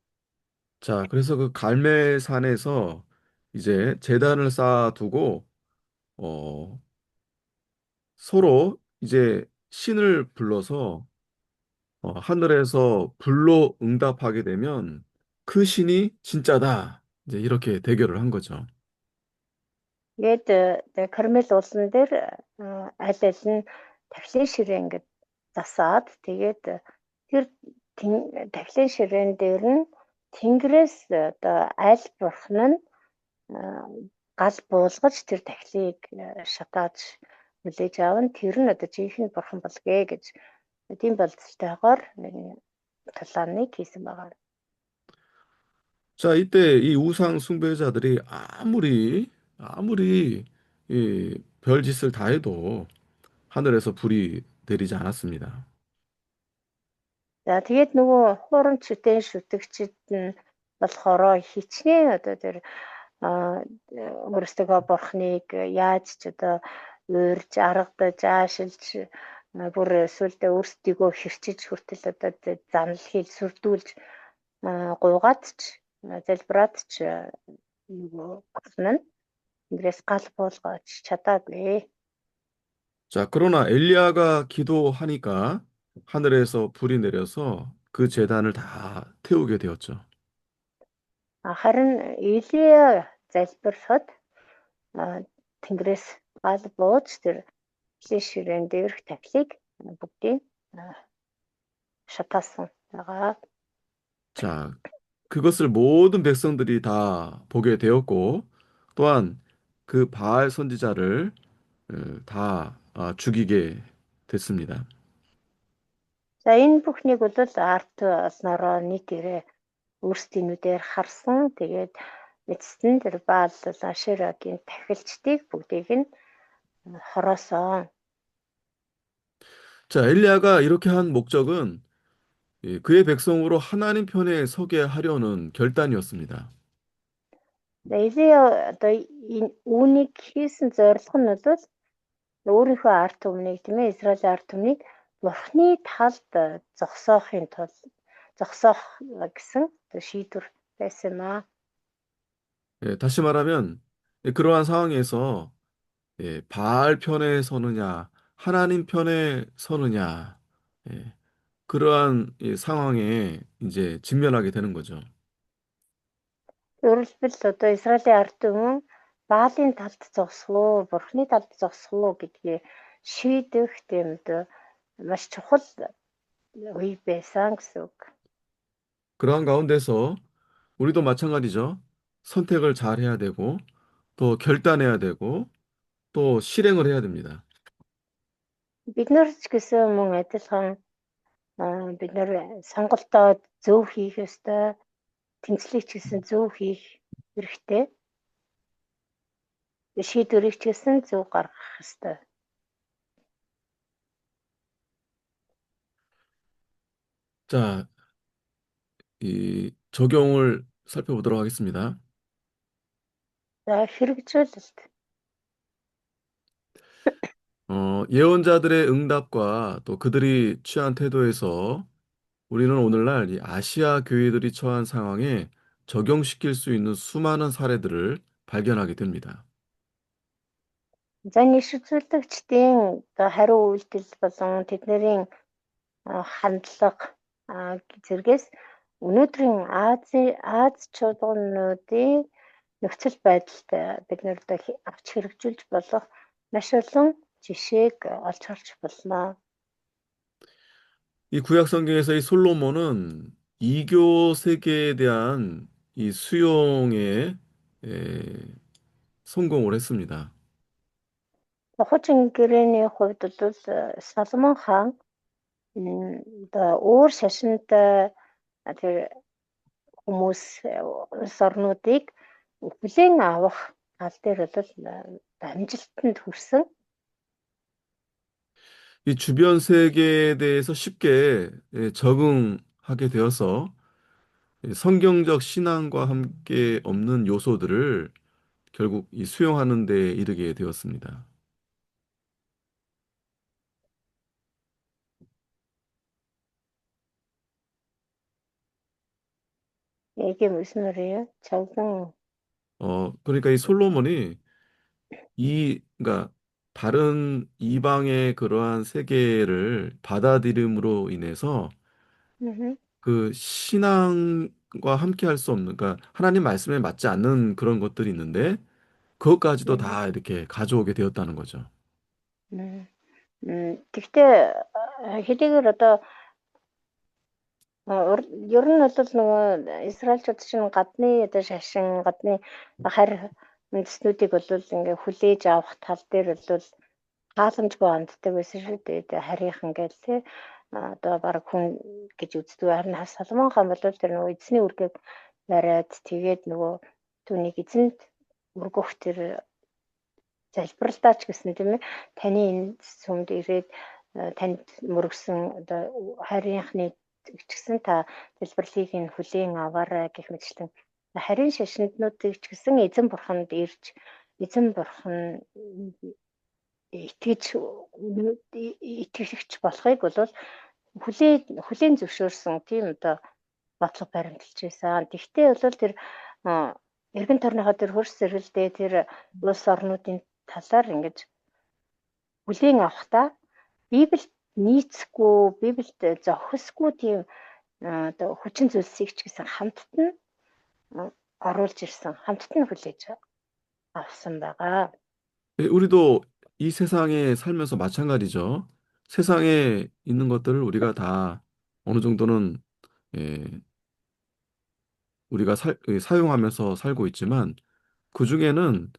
자, 그래서 그 갈멜산에서 이제 제단을 쌓아두고 서로 이제 신을 불러서 하늘에서 불로 응답하게 되면 그 신이 진짜다. 이제 이렇게 대결을 한 거죠. Тэгээд Кармел уулсан дээр аль аль нь тахилын ширээ ингээд засаад тэгээд тэр тахилын ширээн дээр нь Тэнгэрээс одоо аль бурхан нь гал буулгаж тэр тахилыг шатааж хүлээж аавна. Тэр нь одоо жинхэнэ бурхан болгээ гэж тийм болцолтойгоор нэг талааныг хийсэн байгаа. 자, 이때 이 우상 숭배자들이 아무리 이 별짓을 다 해도 하늘에서 불이 내리지 않았습니다. За тэгээд нөгөө хуурамч шүтэн шүтэгчид нь болохоор хичнээн одоо тэр өөрсдөө бурхныг яаж ч одоо уурж аргадаж аашилж бүр эсвэл өөрсдийгөө хэрчиж хүртэл одоо занал хийж сүрдүүлж гуйгаад ч залбираад ч нөгөө бурхан нь Тэнгэрээс гал буулгаж чадаагүй. 자, 그러나 엘리야가 기도하니까 하늘에서 불이 내려서 그 제단을 다 태우게 되었죠. Харин Илия залбирахад Тэнгэрээс гал бууж тэр ширээн дээрх тахлыг бүгдийг шатаасан байгаа. 자, 그것을 모든 백성들이 다 보게 되었고, 또한 그 바알 선지자를 다 죽이게 됐습니다. За энэ бүхнийг бол арт олноороо нийтээрээ өөрсдийнүүдээр харсан. Тэгээд эцэст нь тэр Баал Ашерагийн тахилчдыг бүгдийг нь хороосон. 자, 엘리야가 이렇게 한 목적은 그의 백성으로 하나님 편에 서게 하려는 결단이었습니다. Илия одоо энэ үүнийг хийсэн зорилго нь бол өөрийнхөө арт түмнийг тийм ээ Израилийн арт түмнийг Бурхны талд зогсоох гэсэн шийдвэр байсан юм аа. 다시 말하면 그러한 상황에서 바알 편에 서느냐, 하나님 편에 서느냐, 예, 그러한 이 상황에 이제 직면하게 되는 거죠. Өөрөлдвөл одоо Израилийн ард түмэн Баалын талд зогсох уу, Бурхны талд зогсох уу гэдгийг шийдэх тэмд маш чухал үе байсан гэсэн үг. 그러한 가운데서 우리도 마찬가지죠. 선택을 잘 해야 되고, 또 결단해야 되고, 또 실행을 해야 됩니다. Бид нар ч гэсэн мөн адилхан бид нар сонголтоо зөв хийх ёстой, тэмцлийг ч гэсэн зөв хийх хэрэгтэй. Шийдвэрийг ч гэсэн зөв гаргах ёстой. 자, 이 적용을 살펴보도록 하겠습니다. За хэрэгжүүлэлт. 예언자들의 응답과 또 그들이 취한 태도에서 우리는 오늘날 이 아시아 교회들이 처한 상황에 적용시킬 수 있는 수많은 사례들을 발견하게 됩니다. За нэршилжүүлэгчдийн одоо хариу үйлдэл болон тэдний хандлага зэргээс өнөөдрийн Аз чуулгануудын нөхцөл байдалд бид нэр авч хэрэгжүүлж болох маш олон жишээг олж харж болно. 이 구약 성경에서 이 솔로몬은 이교 세계에 대한 이 수용에 에, 성공을 했습니다. Хуучин гэрээний хувьд бол Соломон хаан одоо өөр шашинтай тэр хүмүүс орнуудыг хүлээн авах тал дээр бол амжилтанд хүрсэн. 이 주변 세계에 대해서 쉽게 적응하게 되어서 성경적 신앙과 함께 없는 요소들을 결국 이 수용하는 데 이르게 되었습니다. 이게 무슨 말이에요? 적응. 그러니까 이 솔로몬이 그러니까 다른 이방의 그러한 세계를 받아들임으로 인해서 음, 그 신앙과 함께 할 수 없는, 그러니까 하나님 말씀에 맞지 않는 그런 것들이 있는데 그것까지도 음, 다 이렇게 가져오게 되었다는 거죠. Гэхдээ хэдийгээр одоо ер нь бол нөгөө Израильчууд чинь гадны одоо шашин, гадны харь үндэстнүүдийг бол ингээ хүлээж авах тал дээр бол халамжгүй ханддаг байсан шүү дээ. Тэгээ харийнхан гээл те одоо баг хүн гэж үздэг. Харин Соломон хаан бол тэр нөгөө эзний үргийг бариад тэгээд нөгөө түүнийг эзэнд өргөх тэр залбиралтаач гэсэн тийм ээ таны энэ сүмд ирээд танд мөргсөн одоо харийнхны ч гэсэн та залбирлыг нь хүлээн аваарай гэх мэтчлэн харийн шашинтнуудыг ч гэсэн эзэн бурханд ирж эзэн бурхан итгэж итгэгч болохыг бол хүлээн зөвшөөрсөн тийм одоо бодлого баримталж байсан. Тэгвэл бол тэр эргэн тойрныхоо тэр хөрс зэрэгэлдээ тэр улс орнуудын талаар ингэж хүлээн авахдаа Библиэд нийцэхгүй, Библиэд зохисгүй тийм одоо хүчин зүйлсийг ч гэсэн хамтд нь оруулж ирсэн, хамтд нь хүлээж авсан байгаа. 예, 우리도 이 세상에 살면서 마찬가지죠. 세상에 있는 것들을 우리가 다 어느 정도는 예, 우리가 사용하면서 살고 있지만 그 중에는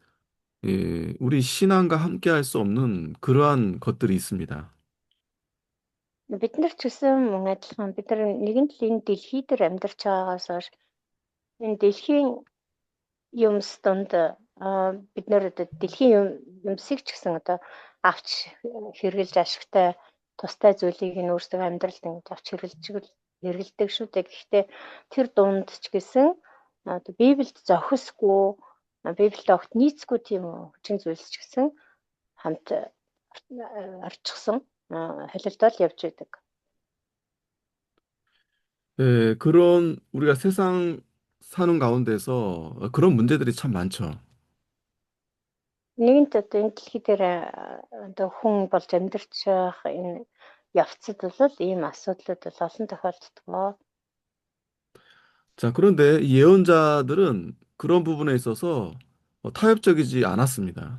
예, 우리 신앙과 함께 할 수 없는 그러한 것들이 있습니다. Бид нар ч гэсэн мөн адилхан бид нар нэгэн л энэ дэлхий дээр амьдарч байгаагаас хойш энэ дэлхийн юмс донд бид нэр одоо дэлхийн юмсыг ч гэсэн одоо авч хэрэгжилж ашигтай тустай зүйлийг нь өөрсдөө амьдралд ингэж авч хэрэгэлдэг шүү дээ. Гэхдээ тэр дунд ч гэсэн одоо Библиэд зохисгүй Библиэд огт нийцгүй тийм хүчин зүйлс ч гэсэн хамт орчихсон холилдол явж байдаг. 예, 그런 우리가 세상 사는 가운데서 그런 문제들이 참 많죠. Нэгэнт одоо энэ дэлхий дээр одоо хүн болж амьдарч байх энэ явцад бол ийм асуудлууд бол олон тохиолддог. 자, 그런데 이 예언자들은 그런 부분에 있어서 타협적이지 않았습니다.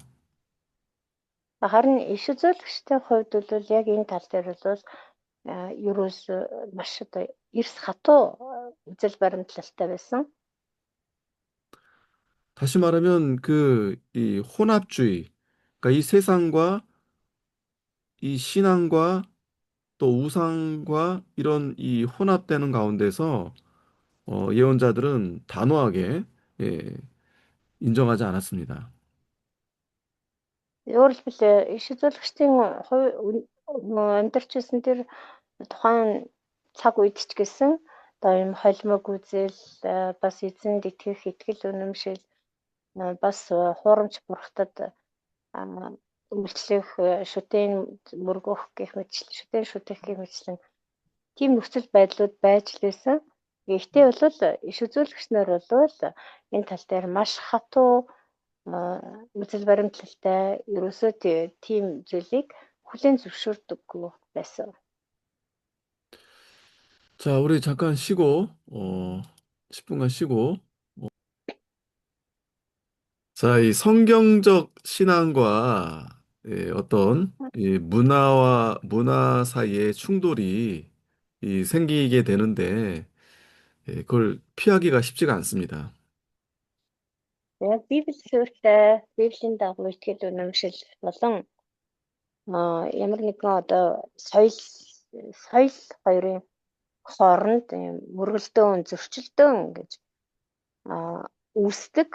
Харин иш үзүүлэгчдийн хувьд бол яг энэ тал дээр бол ерөөс маш одоо эрс хатуу үзэл баримтлалтай байсан. 다시 말하면 이 혼합주의, 그러니까 이 세상과 이 신앙과 또 우상과 이런 이 혼합되는 가운데서 예언자들은 단호하게 예, 인정하지 않았습니다. Өөрөөр хэлбэл иш үзүүлэгчдийн амьдарч байсан тэр тухайн цаг үед ч гэсэн одоо юм холимог үзэл бас эзэнд итгэх итгэл үнэмшил бас хуурамч бурхтад үйлчлэх шүтэн мөргөх гэх мэт шүтэн шүтэх гэх мэтлэн тийм нөхцөл байдлууд байж л байсан. Гэхдээ бол иш үзүүлэгч нар бол энэ тал дээр маш хатуу үзэл баримтлалтай ерөөсөө тийм зүйлийг хүлээн зөвшөөрдөггүй байсан. 자, 우리 잠깐 쉬고 10분간 쉬고 자, 이 성경적 신앙과 어떤 이 문화 사이의 충돌이 생기게 되는데 그걸 피하기가 쉽지가 않습니다. Яг Библи суурьтай, Библийн дагуу итгэл үнэмшил болон ямар нэгэн одоо соёл хоёрын хооронд мөргөлдөөн, зөрчилдөөн гэж үүсдэг.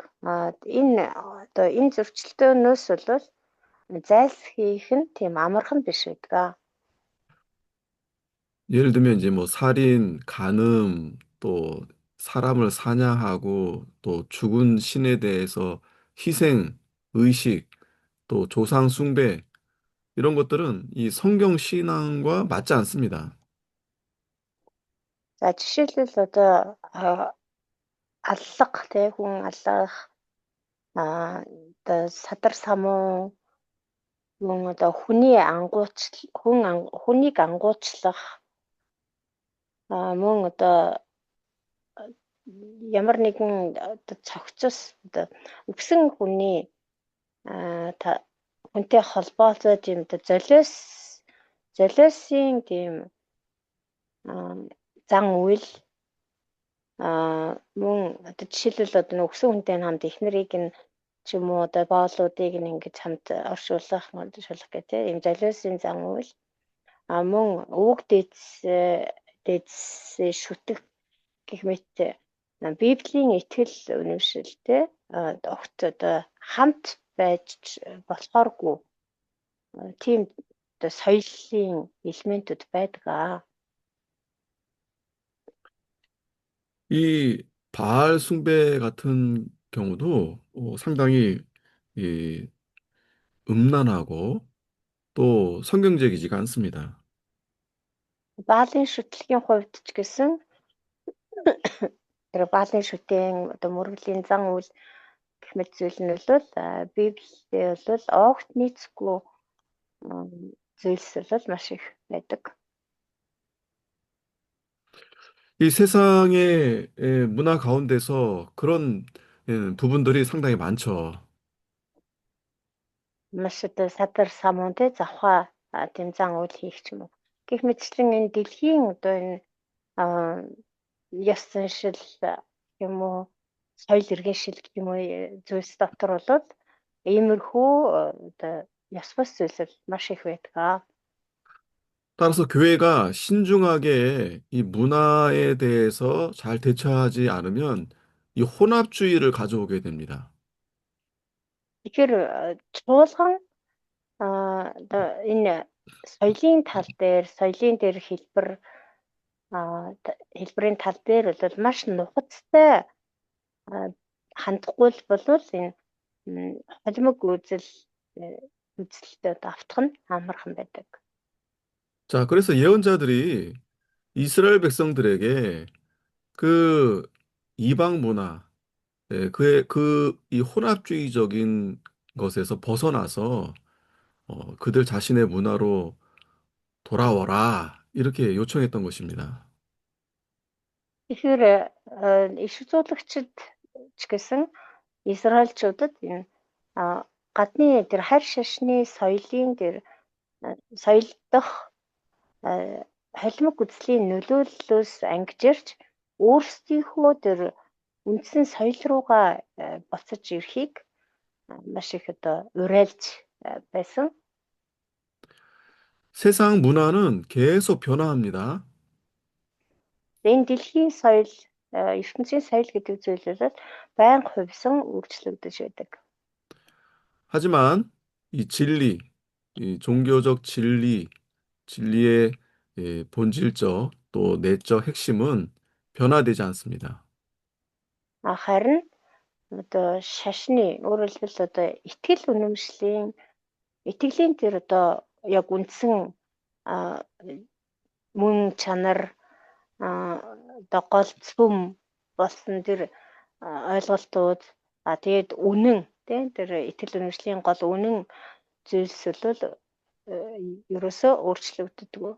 Энэ одоо энэ зөрчилдөөнөөс бол зайлсхийх нь тийм амархан биш байдаг. 예를 들면 이제 뭐 살인, 간음, 또 사람을 사냥하고 또 죽은 신에 대해서 희생, 의식, 또 조상 숭배 이런 것들은 이 성경 신앙과 맞지 않습니다. За жишээлбэл одоо аллах тий хүн аллах одоо садар самуу мөн одоо хүнийг ангуучлах мөн одоо ямар нэгэн одоо цогцос одоо өгсөн хүний хүнтэй холбоотой тийм одоо золиосын тийм зан үйл мөн одоо жишээлбэл одоо өгсөн хүнтэй хамт их нарыг нь ч юм уу одоо боолуудыг нь ингэж хамт оршуулах гэх тийм юм золиосын зан үйл мөн өвөг дээдсээ шүтэх гэх мэт Библийн итгэл үнэмшилтэй огт одоо хамт байж болохооргүй тийм одоо соёлын элементүүд байдаг. 이 바알 숭배 같은 경우도 상당히 이 음란하고 또 성경적이지가 않습니다. Баалын шүтлэгийн хувьд ч гэсэн тэр баалын шүтэн одоо мөргөлийн зан үйл гэх мэт зүйл нь бол Библиэд бол огт нийцэхгүй зүйлс бол маш их байдаг. 이 세상의 문화 가운데서 그런 부분들이 상당히 많죠. Маш одоо садар самуун те завхаа тийм зан үйл хийх ч юм уу. Гэх мэтчлэн энэ дэлхийн одоо энэ ёс заншил юм уу соёл иргэншил гэх юм уу зүйлс дотор бол иймэрхүү одоо ёс бус зүйлс маш их байдаг. 따라서 교회가 신중하게 이 문화에 대해서 잘 대처하지 않으면 이 혼합주의를 가져오게 됩니다. Тэгэхээр чуулган одоо энэ соёлын дээр хэлбэрийн тал дээр бол маш нухацтай хандахгүй болвол энэ холимог үзэлтэд автах нь амархан байдаг. 자, 그래서 예언자들이 이스라엘 백성들에게 그 이방 문화, 이 혼합주의적인 것에서 벗어나서 그들 자신의 문화로 돌아와라. 이렇게 요청했던 것입니다. Тэгэхээр иш үзүүлэгчид ч гэсэн Израильчуудад энэ гадны тэр харь шашны соёл дох холимог үзлийн нөлөөллөөс ангижирч өөрсдийнхөө тэр үндсэн соёл руугаа буцаж ирэхийг маш их одоо уриалж байсан. 세상 문화는 계속 변화합니다. Энэ дэлхийн соёл ертөнцийн соёл гэдэг зүйл бол байнга хувьсан өөрчлөгдөж байдаг. 하지만 이 진리, 이 종교적 진리의 본질적 또 내적 핵심은 변화되지 않습니다. Харин одоо шашны өөрөөр хэлбэл одоо итгэлийн тэр одоо яг үндсэн мөн чанар одоо гол цөм болсон тэр ойлголтууд тэгээд үнэн тийм тэр итгэл үнэмшлийн гол үнэн зүйлс бол ерөөсөө өөрчлөгддөг.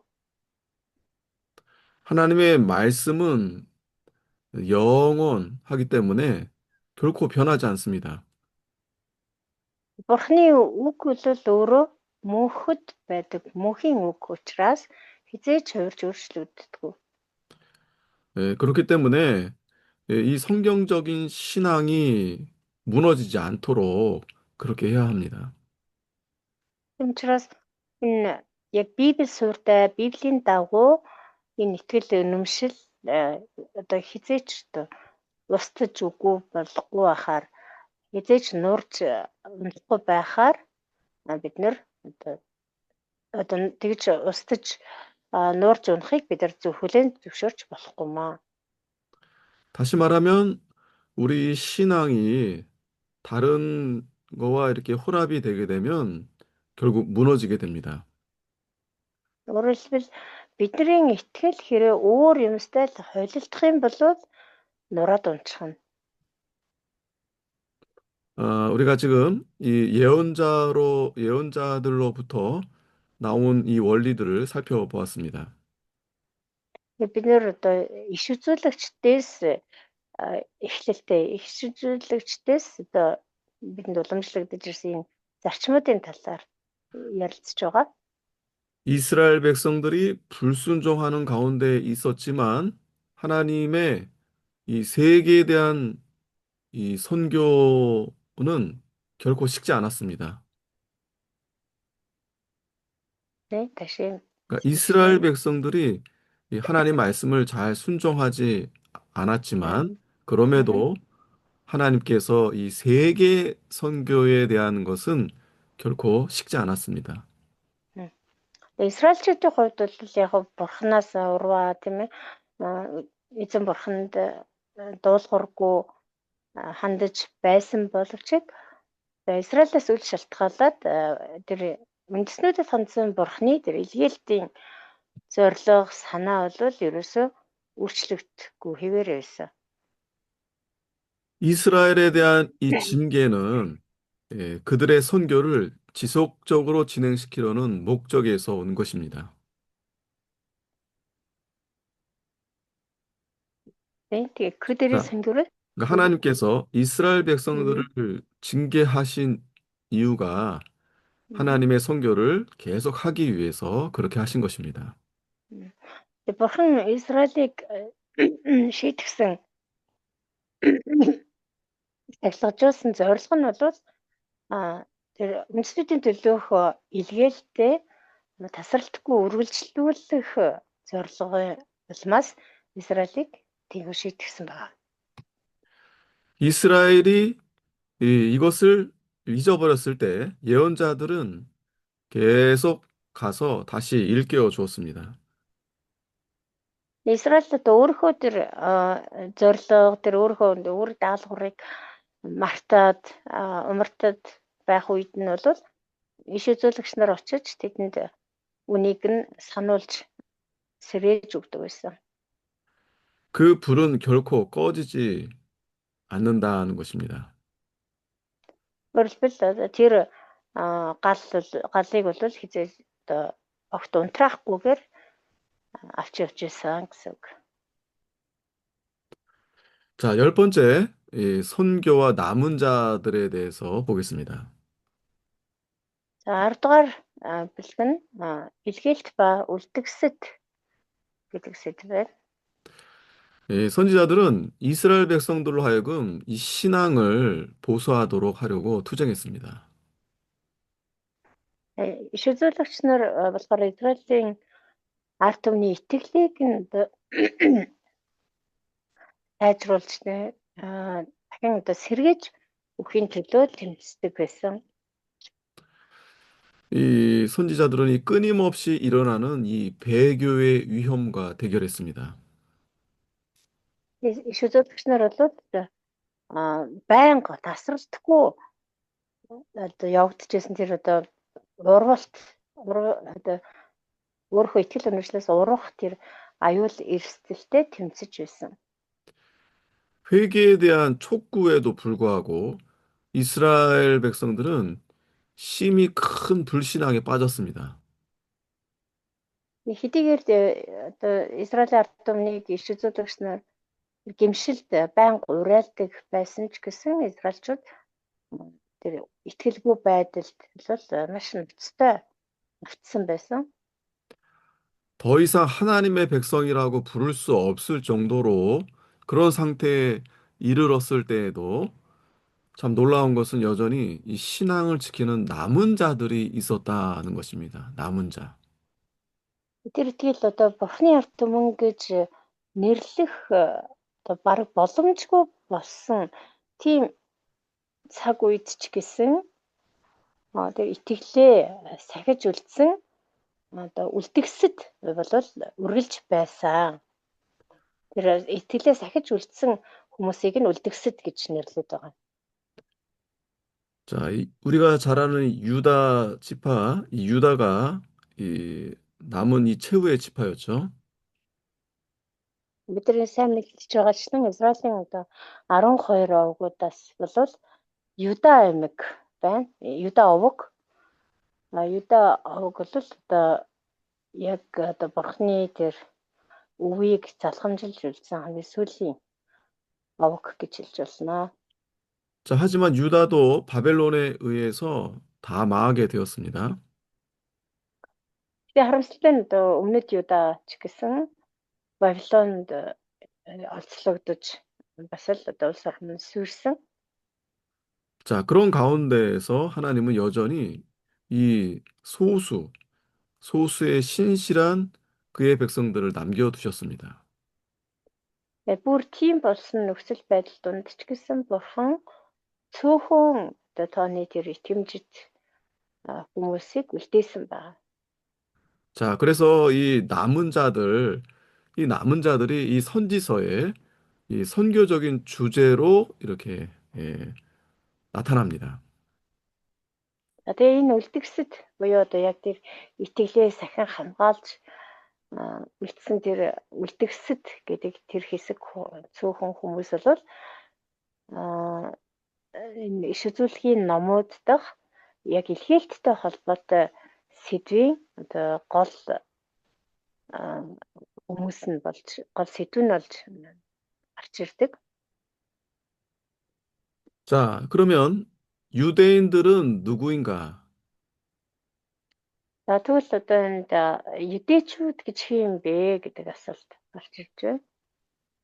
하나님의 말씀은 영원하기 때문에 결코 변하지 않습니다. Бурхны үг бол өөрөө мөнхөд байдаг мөнхийн үг учраас хизээч хувирч өөрчлөгддөг. 그렇기 때문에 이 성경적인 신앙이 무너지지 않도록 그렇게 해야 합니다. Учраас энэ яг Библи суурьтай Библийн дагуу энэ итгэл үнэмшил одоо хизээч одоо устж үгүй болохгүй байхаар хизээч нурж унахгүй байхаар бид нэр одоо тэгж устж нуурж унахыг бид нар хүлээн зөвшөөрч болохгүй маа. 다시 말하면 우리 신앙이 다른 거와 이렇게 혼합이 되게 되면 결국 무너지게 됩니다. Өөрөөр хэлбэл бидний итгэл хэрэг өөр юмстай л холилдох юм бол нураад унчихна. 우리가 지금 이 예언자들로부터 나온 이 원리들을 살펴보았습니다. Бид нэр одоо иш үзүүлэгчдээс эхлэлтэй иш үзүүлэгчдээс одоо бидэнд уламжлагдаж ирсэн энэ зарчмуудын талаар ярилцж байгаа. 이스라엘 백성들이 불순종하는 가운데 있었지만 하나님의 이 세계에 대한 이 선교는 결코 식지 않았습니다. 네, 다시 그러니까 이스라엘 해주시면. 백성들이 이 하나님 말씀을 잘 순종하지 음, 않았지만 음, 그럼에도 하나님께서 이 세계 선교에 대한 것은 결코 식지 않았습니다. 음. Израильчүүдийн хувьд бол яг бурхнаас урваа тийм ээ эзэн бурханд дуулуургүй хандаж байсан боловч Израилаас үл шалтгаалаад тэр үндэснүүдэд хандсан бурхны тэр илгээлтийн зорилго санаа бол ерөөсөө өөрчлөгдөхгүй хэвээр байсан. 이스라엘에 대한 이 징계는 그들의 선교를 지속적으로 진행시키려는 목적에서 온 것입니다. 네, тэгээ 그들의 그러니까 선교를 하나님께서 이스라엘 음, 백성들을 징계하신 이유가 음, 하나님의 선교를 계속하기 위해서 그렇게 하신 것입니다. 음. Бурхан Израилийг шийтгсэн цахилгаажуулсан зорилго нь бол тэр үндэстнүүдийн төлөөх илгээлтээ тасралтгүй үргэлжлүүлэх зорилгын улмаас Израилийг тийгүү шийтгсэн байна. 이스라엘이 이것을 잊어버렸을 때 예언자들은 계속 가서 다시 일깨워 주었습니다. Израиль одоо өөрийнхөө тэр зорилго тэр өөрийнхөө өөр даалгаврыг мартаад умартад байх үед нь бол иш үзүүлэгч нар очиж тэдэнд үнийг нь сануулж сэрээж өгдөг байсан. 그 불은 결코 꺼지지 않는다는 것입니다. Өөрөлдвөл тэр галыг бол хизээж одоо огт унтраахгүйгээр авч явж байсан гэсэн үг. 자, 열 번째, 이 선교와 남은 자들에 대해서 보겠습니다. За 10 дугаар бэлэг нь илгээлт ба үлдгэсэд гэдэг сэдв байна. 선지자들은 이스라엘 백성들로 하여금 이 신앙을 보수하도록 하려고 투쟁했습니다. Иш үзүүлэгч нар болохоор Израилийн ард түмний итгэлийг нь сайжруулж дахин одоо сэргээж өхийн төлөө тэмцдэг байсан. 이 선지자들은 이 끊임없이 일어나는 이 배교의 위험과 대결했습니다. Иш үзүүлэгч нар бол байнга тасралтгүй одоо явагдчихсэн тэр одоо урвалт одоо өөрийнхөө итгэл үнэмшлээс урвах тэр аюул эрсдэлтэй тэмцэж байсан. 회개에 대한 촉구에도 불구하고 이스라엘 백성들은 심히 큰 불신앙에 빠졌습니다. Хэдийгээр одоо Израилийн ард түмнийг иш үзүүлэгч нар гэмшилд байнга уриалдаг байсан ч гэсэн израильчууд тэр итгэлгүй байдалд бол маш ноцтой автсан байсан. 더 이상 하나님의 백성이라고 부를 수 없을 정도로 그런 상태에 이르렀을 때에도 참 놀라운 것은 여전히 이 신앙을 지키는 남은 자들이 있었다는 것입니다. 남은 자. Тэр итгэл одоо Бурхны ард түмэн гэж нэрлэх одоо бараг боломжгүй болсон тийм цаг үед ч гэсэн тэр итгэлээ сахиж үлдсэн одоо үлдгэсэд бол үргэлж байсан. Тэр итгэлээ сахиж үлдсэн хүмүүсийг нь үлдгэсэд гэж нэрлэдэг байгаа. 자, 우리가 잘 아는 이 유다 지파, 이 유다가 이 남은 이 최후의 지파였죠. Бидний сайн мэдж байгаачлан Израилийн одоо 12 овгуудаас бол Юда аймаг байна. Юда овог. Юда овог бол одоо яг одоо бурхны тэр өвийг залхамжилж үлдсэн хамгийн сүүлийн овог гэж хэлж болно. 자, 하지만 유다도 바벨론에 의해서 다 망하게 되었습니다. Тэгээ харамсалтай нь одоо өмнөд Юда ч гэсэн Вавилонд олцлогдож бас л одоо улс орн нь сүрсэн. 자, 그런 가운데에서 하나님은 여전히 이 소수의 신실한 그의 백성들을 남겨두셨습니다. Бүр тийм болсон нөхцөл байдал донд ч гэсэн бурхан цөөхөн одоо тооны тэр итгэмжит хүмүүсийг үлдээсэн байна. 자, 그래서 이 남은 자들이 이 선지서에 이 선교적인 주제로 이렇게 나타납니다. Тэгээ энэ үлдгэсэд буюу одоо яг тэр итгэлээ сахин хамгаалж үлдсэн тэр үлдгэсэд гэдэг тэр хэсэг цөөхөн хүмүүс бол энэ иш үзүүлэхийн номууд дах яг илгээлттэй холбоотой сэдвийн одоо гол хүмүүс нь болж гол сэдв нь болж гарч ирдэг. 자, 그러면 유대인들은 누구인가? За тэгвэл одоо энд юдэчүүд гэж хин юм бэ гэдэг асуулт гарч ирж байна.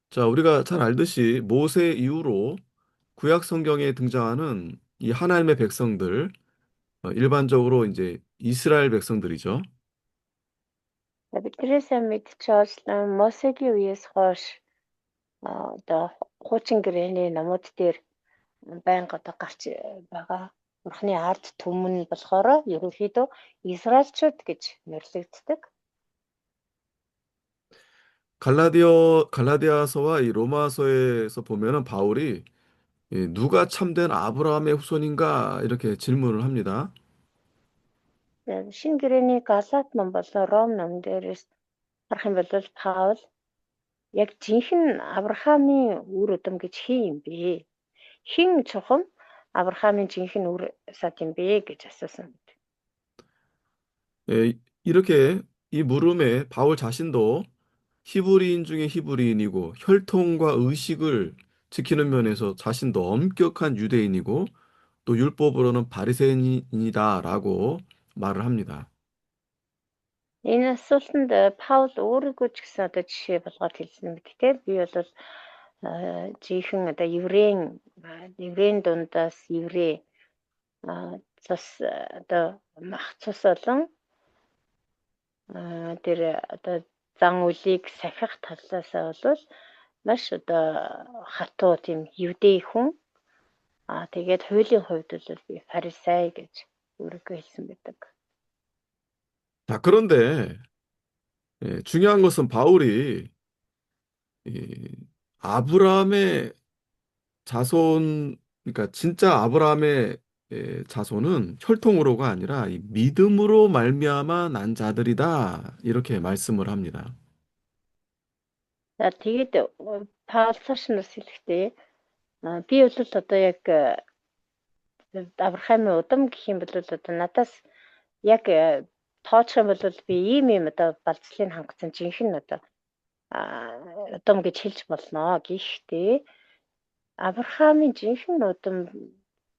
자, 우리가 잘 알듯이 모세 이후로 구약 성경에 등장하는 이 하나님의 백성들, 일반적으로 이제 이스라엘 백성들이죠. Бидний сайн мэдчихсэн Мосегийн үеэс хойш одоо хуучин гэрээний номууд дээр байнга одоо гарч байгаа Бурхны ард түмэн болохоор ерөнхийдөө Израильчууд гэж нэрлэгддэг. 갈라디아서와 이 로마서에서 보면은 바울이 누가 참된 아브라함의 후손인가 이렇게 질문을 합니다. Шинэ гэрээний Галаат ном болон Ром ном дээрээс харах юм бол Паул яг жинхэнэ Авраамийн үр өдөм гэж хин юм бэ? Хин чухам Авраамийн жинхэнэ үр сад юм бэ гэж асуусан. 이렇게 이 물음에 바울 자신도 히브리인 중에 히브리인이고 혈통과 의식을 지키는 면에서 자신도 엄격한 유대인이고 또 율법으로는 바리새인이다라고 말을 합니다. Энэ асуултанд Паул өөрийгөө ч гэсэн одоо жишээ болгоод хэлсэн мэт. Тэгэхээр би бол жинхэнэ одоо еврейн дундаас еврей цус одоо мах цус болон тэр одоо зан үлийг сахих талаасаа бол маш одоо хатуу тийм евдей хүн тэгээд хуулийн хувьд бол би фарисей гэж өөрийгөө хэлсэн байдаг. 자, 그런데 중요한 것은 바울이 이 아브라함의 자손, 그러니까 진짜 아브라함의 자손은 혈통으로가 아니라 이 믿음으로 말미암아 난 자들이다. 이렇게 말씀을 합니다. За тэгээд Паул цааш нь бас хэлэхдээ би бол одоо яг Авраамийн удам гэх юм бол одоо надаас яг тооцох юм бол би ийм одоо балцлыг хангацсан жинхэнэ одоо удам гэж хэлж болно. Гэхдээ Авраамийн жинхэнэ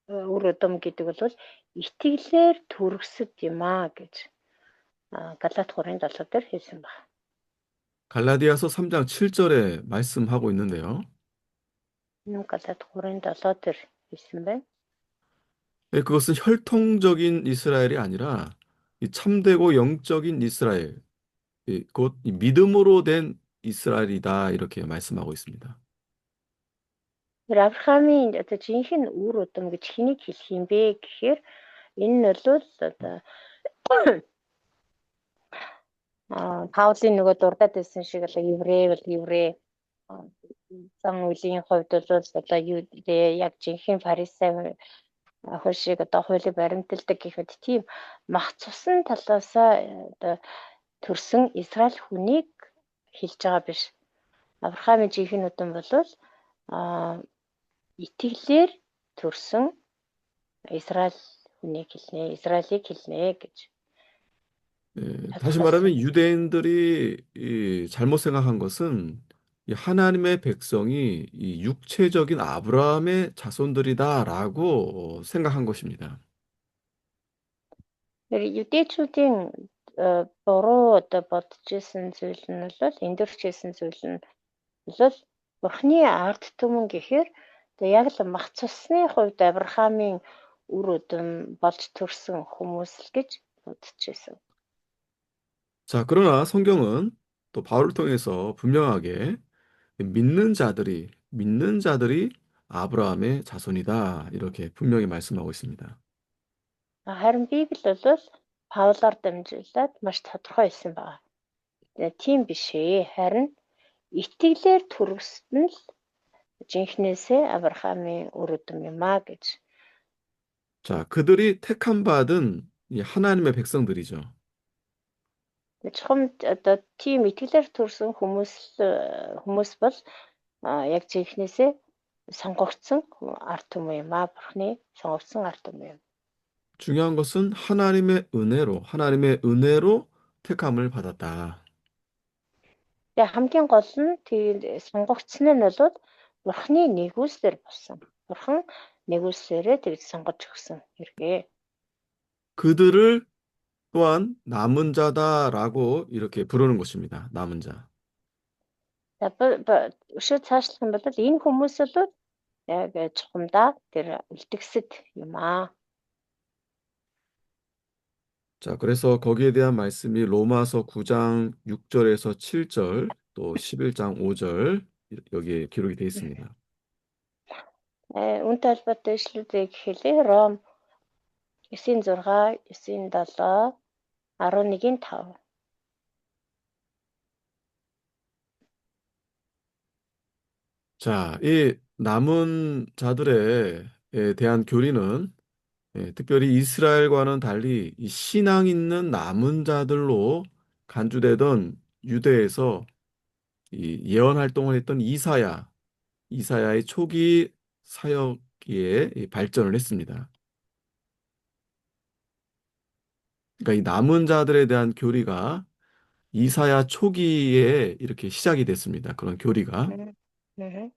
үр удам гэдэг бол итгэлээр төрөсөд юм гэж Галаат 3:7 дээр хэлсэн байна. 갈라디아서 3장 7절에 말씀하고 있는데요. Галаат 3:7 дээр хэлсэн байна. 그것은 혈통적인 이스라엘이 아니라 이 참되고 영적인 이스라엘, 곧 이 믿음으로 된 이스라엘이다. 이렇게 말씀하고 있습니다. Авраамийн одоо жинхэнэ үр удам гэж хэнийг хэлэх юм бэ гэхээр энэ нь бол одоо Паулийн нөгөө дурдаад байсан шиг л еврей зан үлийн хувьд бол одоо яг жинхэнэ фарисей хуршиг одоо хуулийн баримталдаг гэхэд тийм мах цусан талаасаа одоо төрсэн Израиль хүнийг хэлж байгаа биш. Авраамийн жинхэнэ удам бол итгэлээр төрсэн Израиль хүнийг хэлнэ, Израилийг хэлнэ гэж 다시 тодорхойлсон. 말하면 유대인들이 이 잘못 생각한 것은 이 하나님의 백성이 이 육체적인 아브라함의 자손들이다라고 생각한 것입니다. Тэр юдэчүүдийн буруу одоо бодож исэн зүйл нь бол эндүрч исэн зүйл нь бол Бурхны ард түмэн гэхээр одоо яг л мах цусны хувьд Авраамийн үр өдөм болж төрсэн хүмүүс л гэж бодож исэн. 자, 그러나 성경은 또 바울을 통해서 분명하게 믿는 자들이 아브라함의 자손이다. 이렇게 분명히 말씀하고 있습니다. Харин Библи бол Паулаар дамжуулаад маш тодорхой хэлсэн байна. Тийм биш ээ. Харин итгэлээр төрөссөн л жинхнээсээ Авраамийн үр өдөм юм аа гэж. 자, 그들이 택함 받은 이 하나님의 백성들이죠. Чухам одоо тийм итгэлээр төрсэн хүмүүс бол яг жинхнээсээ сонгогдсон ард түмэн юм аа. Бурхны сонгогдсон ард түмэн юм. 중요한 것은 하나님의 은혜로 택함을 받았다. Тэгээ хамгийн гол нь тэгээд сонгогдсон нь бол Бурхны нэгүслэр болсон. Бурхан нэгүслэрээ тэгж сонгож өгсөн хэрэгээ. 그들을 또한 남은 자다라고 이렇게 부르는 것입니다. 남은 자. Өшөө цаашлах юм бол энэ хүмүүс бол яг чухамдаа тэр үлдгэсэд юм аа. 자, 그래서 거기에 대한 말씀이 로마서 9장 6절에서 7절, 또 11장 5절 여기에 기록이 되어 있습니다. Үүнтэй холбоотой ишлүүдийг хэлээ. Ром 9:6, 9:7, 11:5. 자, 이 남은 자들에 대한 교리는 특별히 이스라엘과는 달리 이 신앙 있는 남은 자들로 간주되던 유대에서 이 예언 활동을 했던 이사야의 초기 사역에 이 발전을 했습니다. 그러니까 이 남은 자들에 대한 교리가 이사야 초기에 이렇게 시작이 됐습니다. 그런 교리가. Мгм.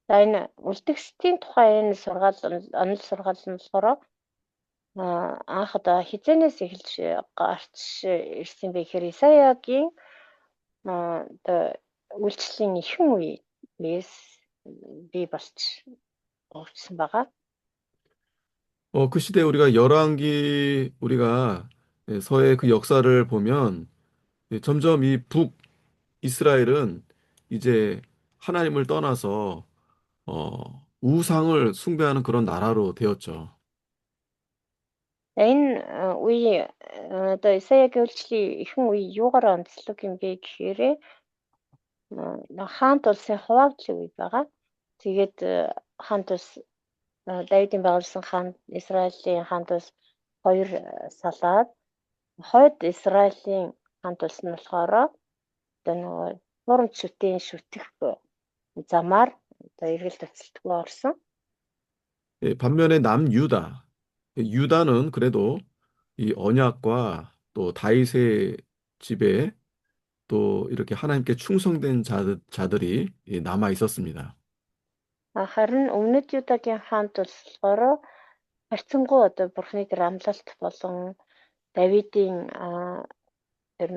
За энэ үлдгэсдийн тухай энэ сургаал онол сургаал нь болохоор анх одоо хизээнээс эхэлж гарч ирсэн бэ гэхээр Исаягийн одоо үйлчлэлийн ихэнх үеэс бий болж өгсөн байгаа. 그 시대에 우리가 열왕기 우리가 서의 그 역사를 보면 점점 이 북이스라엘은 이제 하나님을 떠나서 우상을 숭배하는 그런 나라로 되었죠. За энэ үе одоо Исаягийн үйлчлэлийн ихэнх үе юугаар онцлог юм бэ гэхээр хаант улсын хуваагдлийн үе байгаа. Тэгээд хаант улс Давидын байгуулсан хаан Израилийн хаант улс хоёр салаад хойд Израилийн хаант улс нь болохоор одоо нөгөө хуурамч шүтэн шүтэх замаар одоо эргэл төвцөлтгөө орсон. 반면에 유다는 그래도 이 언약과 또 다윗의 집에 또 이렇게 하나님께 충성된 자들이 남아 있었습니다. Харин өмнөд Юдагийн хаант улс болохоор харьцангуй одоо Бурхны тэр амлалт болон Давидын тэр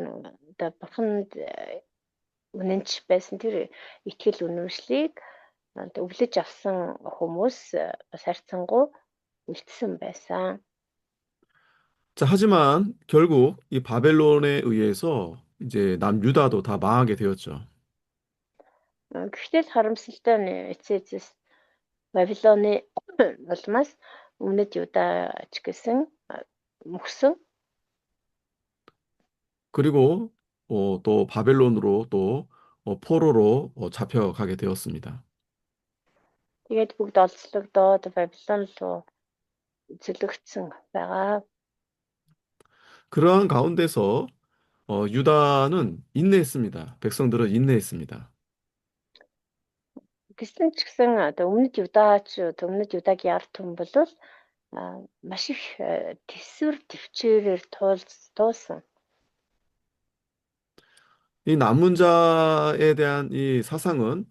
одоо Бурханд үнэнч байсан тэр итгэл үнэмшлийг өвлөж авсан хүмүүс бас харьцангуй үлдсэн байсан. 자, 하지만 결국 이 바벨론에 의해서 이제 남유다도 다 망하게 되었죠. Гэхдээ л харамсалтай нь эцээс Бабилоны улмаас өмнөд Юдач гэсэн мөксөн. 그리고 또 바벨론으로 또 포로로 잡혀가게 되었습니다. Тэгээд бүгд олзлогдоод Бабилон руу зөвлөгдсөн байгаа. 그러한 가운데서 유다는 인내했습니다. 백성들은 인내했습니다. Гэсэн ч гэсэн одоо өмнөд Юдагийн ард түмэн бол маш их төсвөр төвчээрээр туулсан. 이 남은 자에 대한 이 사상은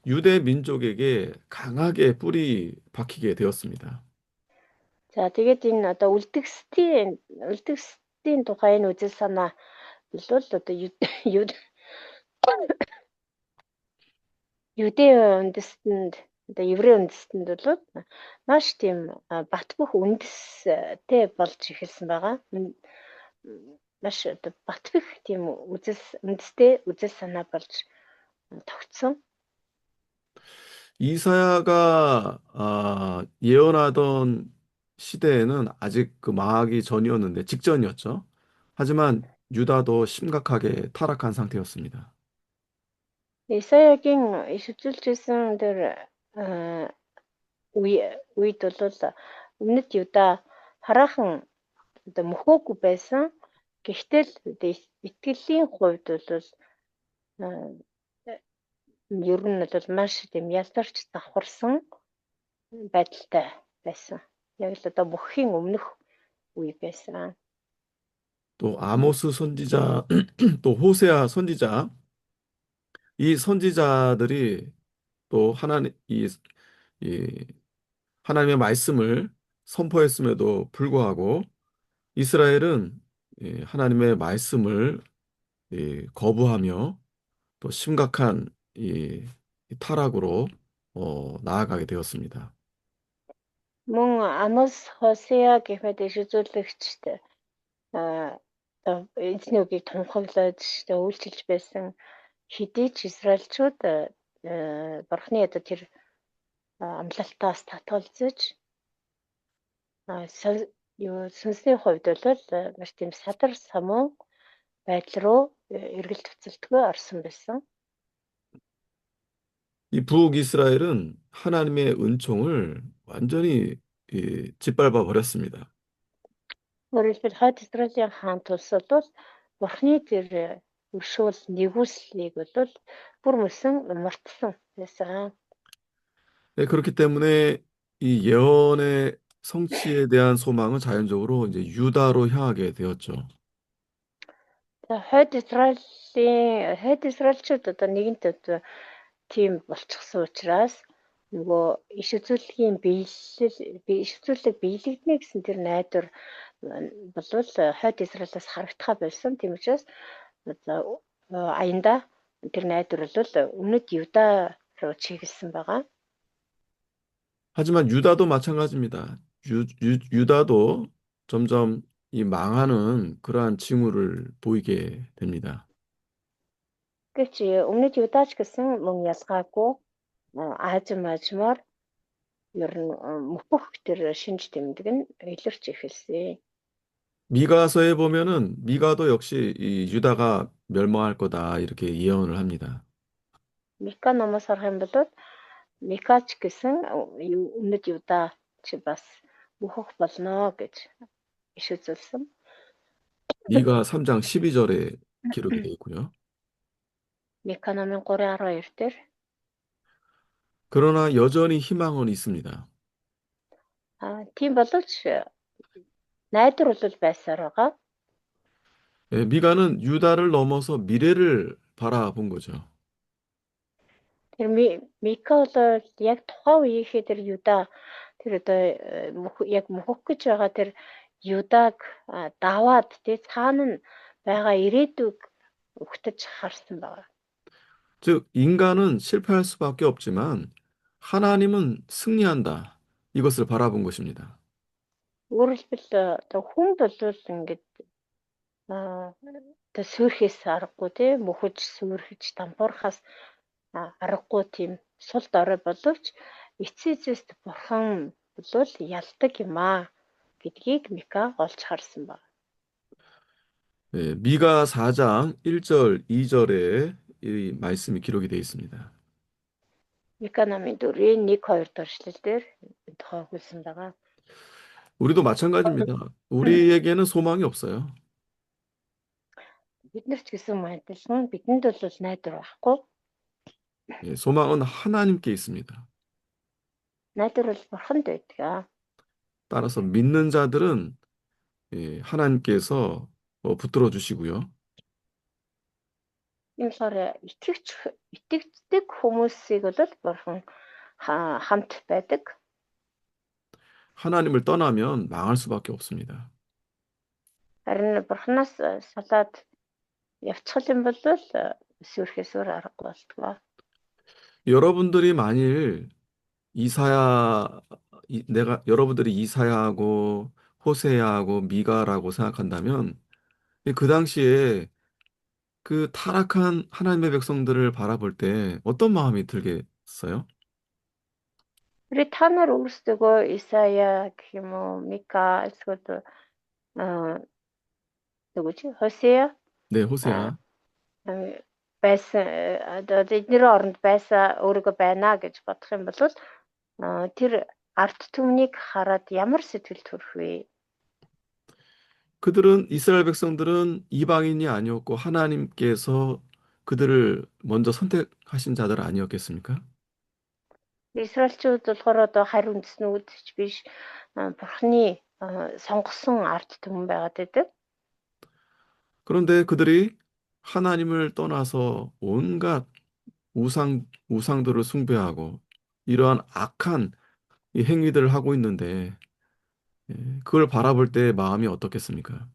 유대 민족에게 강하게 뿌리 박히게 되었습니다. За тэгээд энэ одоо үлдгэсдийн тухай энэ үзэл санаа бол одоо Юдэ үндэстэнд одоо еврей үндэстэнд бол маш тийм бат бөх үндэстэй болж эхэлсэн байгаа. Маш одоо бат бэх тийм үндэстэй санаа болж тогтсон. 이사야가 예언하던 시대에는 아직 그 망하기 전이었는데 직전이었죠. 하지만 유다도 심각하게 타락한 상태였습니다. Исаягийн иш үзүүлжсэн дээр үед бол өмнөд Юда хараахан одоо мөхөөгүй байсан. Гэхдээ л итгэлийн хувьд бол ер нь бол маш тийм ялдарч давхарсан байдалтай байсан. Яг л одоо мөхийн өмнөх үе байсан. 또 아모스 선지자, 또 호세아 선지자, 이 선지자들이 또 이 하나님의 말씀을 선포했음에도 불구하고 이스라엘은 하나님의 말씀을 거부하며 또 심각한 이 타락으로 나아가게 되었습니다. Мөн Амос Хосеа гэхэд иш үзүүлэгчд эзний үгийг тунхаглаж үйлчилж байсан хэдий ч Израильчууд бурхны одоо тэр амлалтаас татгалзаж сүнсний хувьд бол маш тийм садар самуун байдал руу эргэлт хөцөлтгөө орсон байсан. 이 북이스라엘은 하나님의 은총을 완전히 짓밟아 버렸습니다. Өөрөөр хэлбэл хойд Израилийн хаан тулс бол бурхны тэр өршөөл нэгүслийг бол бүр мөсөн мартсан байсан. 네, 그렇기 때문에 이 예언의 성취에 대한 소망은 자연적으로 이제 유다로 향하게 되었죠. За хойд Израильчууд одоо нэгэнт одоо тийм болчихсон учраас нөгөө иш үзүүлэлт биелэгдэнэ гэсэн тэр найдвар болвол хойд Израилаас харагдахаа болсон. Тийм учраас аянда тэр найдвар бол өмнөд Юда руу чиглэсэн байгаа. 하지만 유다도 마찬가지입니다. 유다도 점점 이 망하는 그러한 징후를 보이게 됩니다. Гэвч өмнөд Юдаач гэсэн мөн ялгаагүй аажмаар ер нь мөхөх тэр шинж тэмдэг нь илэрч эхэлсэн. 미가서에 보면은 미가도 역시 이 유다가 멸망할 거다 이렇게 예언을 합니다. Мика номоос харах юм бол Микач гэсэн өмнөд Юда ч бас мөхөх болно гэж иш үзүүлсэн. 미가 3장 12절에 기록이 되어 있고요. Мика номын 3:12 дээр 그러나 여전히 희망은 있습니다. тийм боловч найдвар бол байсаар байгаа. 미가는 유다를 넘어서 미래를 바라본 거죠. Тэр Мика бол яг тухайн үеийнхээ тэр Юда тэр одоо яг мөхөх гэж байгаа тэр Юдаг даваад тий цаана нь байгаа ирээдүг өгтөж харсан байгаа. 즉 인간은 실패할 수밖에 없지만 하나님은 승리한다. 이것을 바라본 것입니다. Өөрөөр хэлбэл одоо хүн бол ингээд одоо сүрхээс аргагүй тий мөхөж сүрхэж дампуурхаас аргагүй тийм сул дорой боловч эцсийн эцэст бурхан бол ялдаг юм гэдгийг Мика олж харсан байна. 미가 4장 1절, 2절에 이 말씀이 기록이 되어 있습니다. Мика намын 4-ийн 1-2 дуршлал дээр тухай өгүүлсэн байгаа. 우리도 마찬가지입니다. 우리에게는 소망이 없어요. Биднэрч гэсэн адилхан бидэнд бол найдвар байхгүй. 소망은 하나님께 있습니다. Найдвар бол бурханд байдаг. 따라서 믿는 자들은 하나님께서 붙들어 주시고요. Ийм болохоор итгэдэг хүмүүсийг бол бурхан хамт байдаг. 하나님을 떠나면 망할 수밖에 없습니다. Харин бурханаас салаад явчихал юм бол сүрхээс өөр аргагүй болтгоо. 여러분들이 만일 여러분들이 이사야하고 호세아하고 미가라고 생각한다면 그 당시에 그 타락한 하나님의 백성들을 바라볼 때 어떤 마음이 들겠어요? Тэрийг та нар өөрсдөө Исая гэх юм уу, Мика эсвэл нөгөө чи Хосея 네, а, 호세아. байсан одоо эдний оронд байсан өөрийгөө байна гэж бодох юм бол тэр арт түмнийг хараад ямар сэтгэл төрөх вэ? 이스라엘 백성들은 이방인이 아니었고 하나님께서 그들을 먼저 선택하신 자들 아니었겠습니까? Израильчууд болохоор одоо харь үндэснүүд ч биш бурхны сонгосон арт түмэн байгаад байдаг. 그런데 그들이 하나님을 떠나서 온갖 우상들을 숭배하고 이러한 악한 이 행위들을 하고 있는데 그걸 바라볼 때 마음이 어떻겠습니까?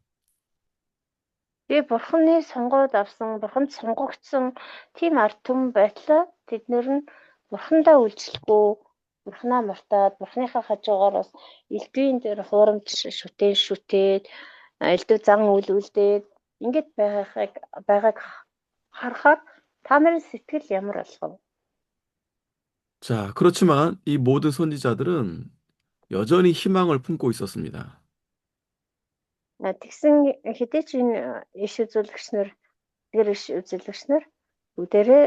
Тэгээ бурхны сонгоод авсан, бурханд сонгогдсон тийм арт түмэн байтлаа тэднэр нь бурхандаа үйлчлэхгүй, бурхнаа мартаад, бурхныхаа хажуугаар бас элдвийн дээр хуурамч шүтээд, элдв зан үйл үлдээд ингэж байгааг харахаар та нарын сэтгэл ямар болох вэ? 자, 그렇지만 이 모든 선지자들은 여전히 희망을 품고 있었습니다. Тэгсэн хэдий ч энэ иш үзүүлэгч нар тэр иш үзүүлэгч нар бүгдээрээ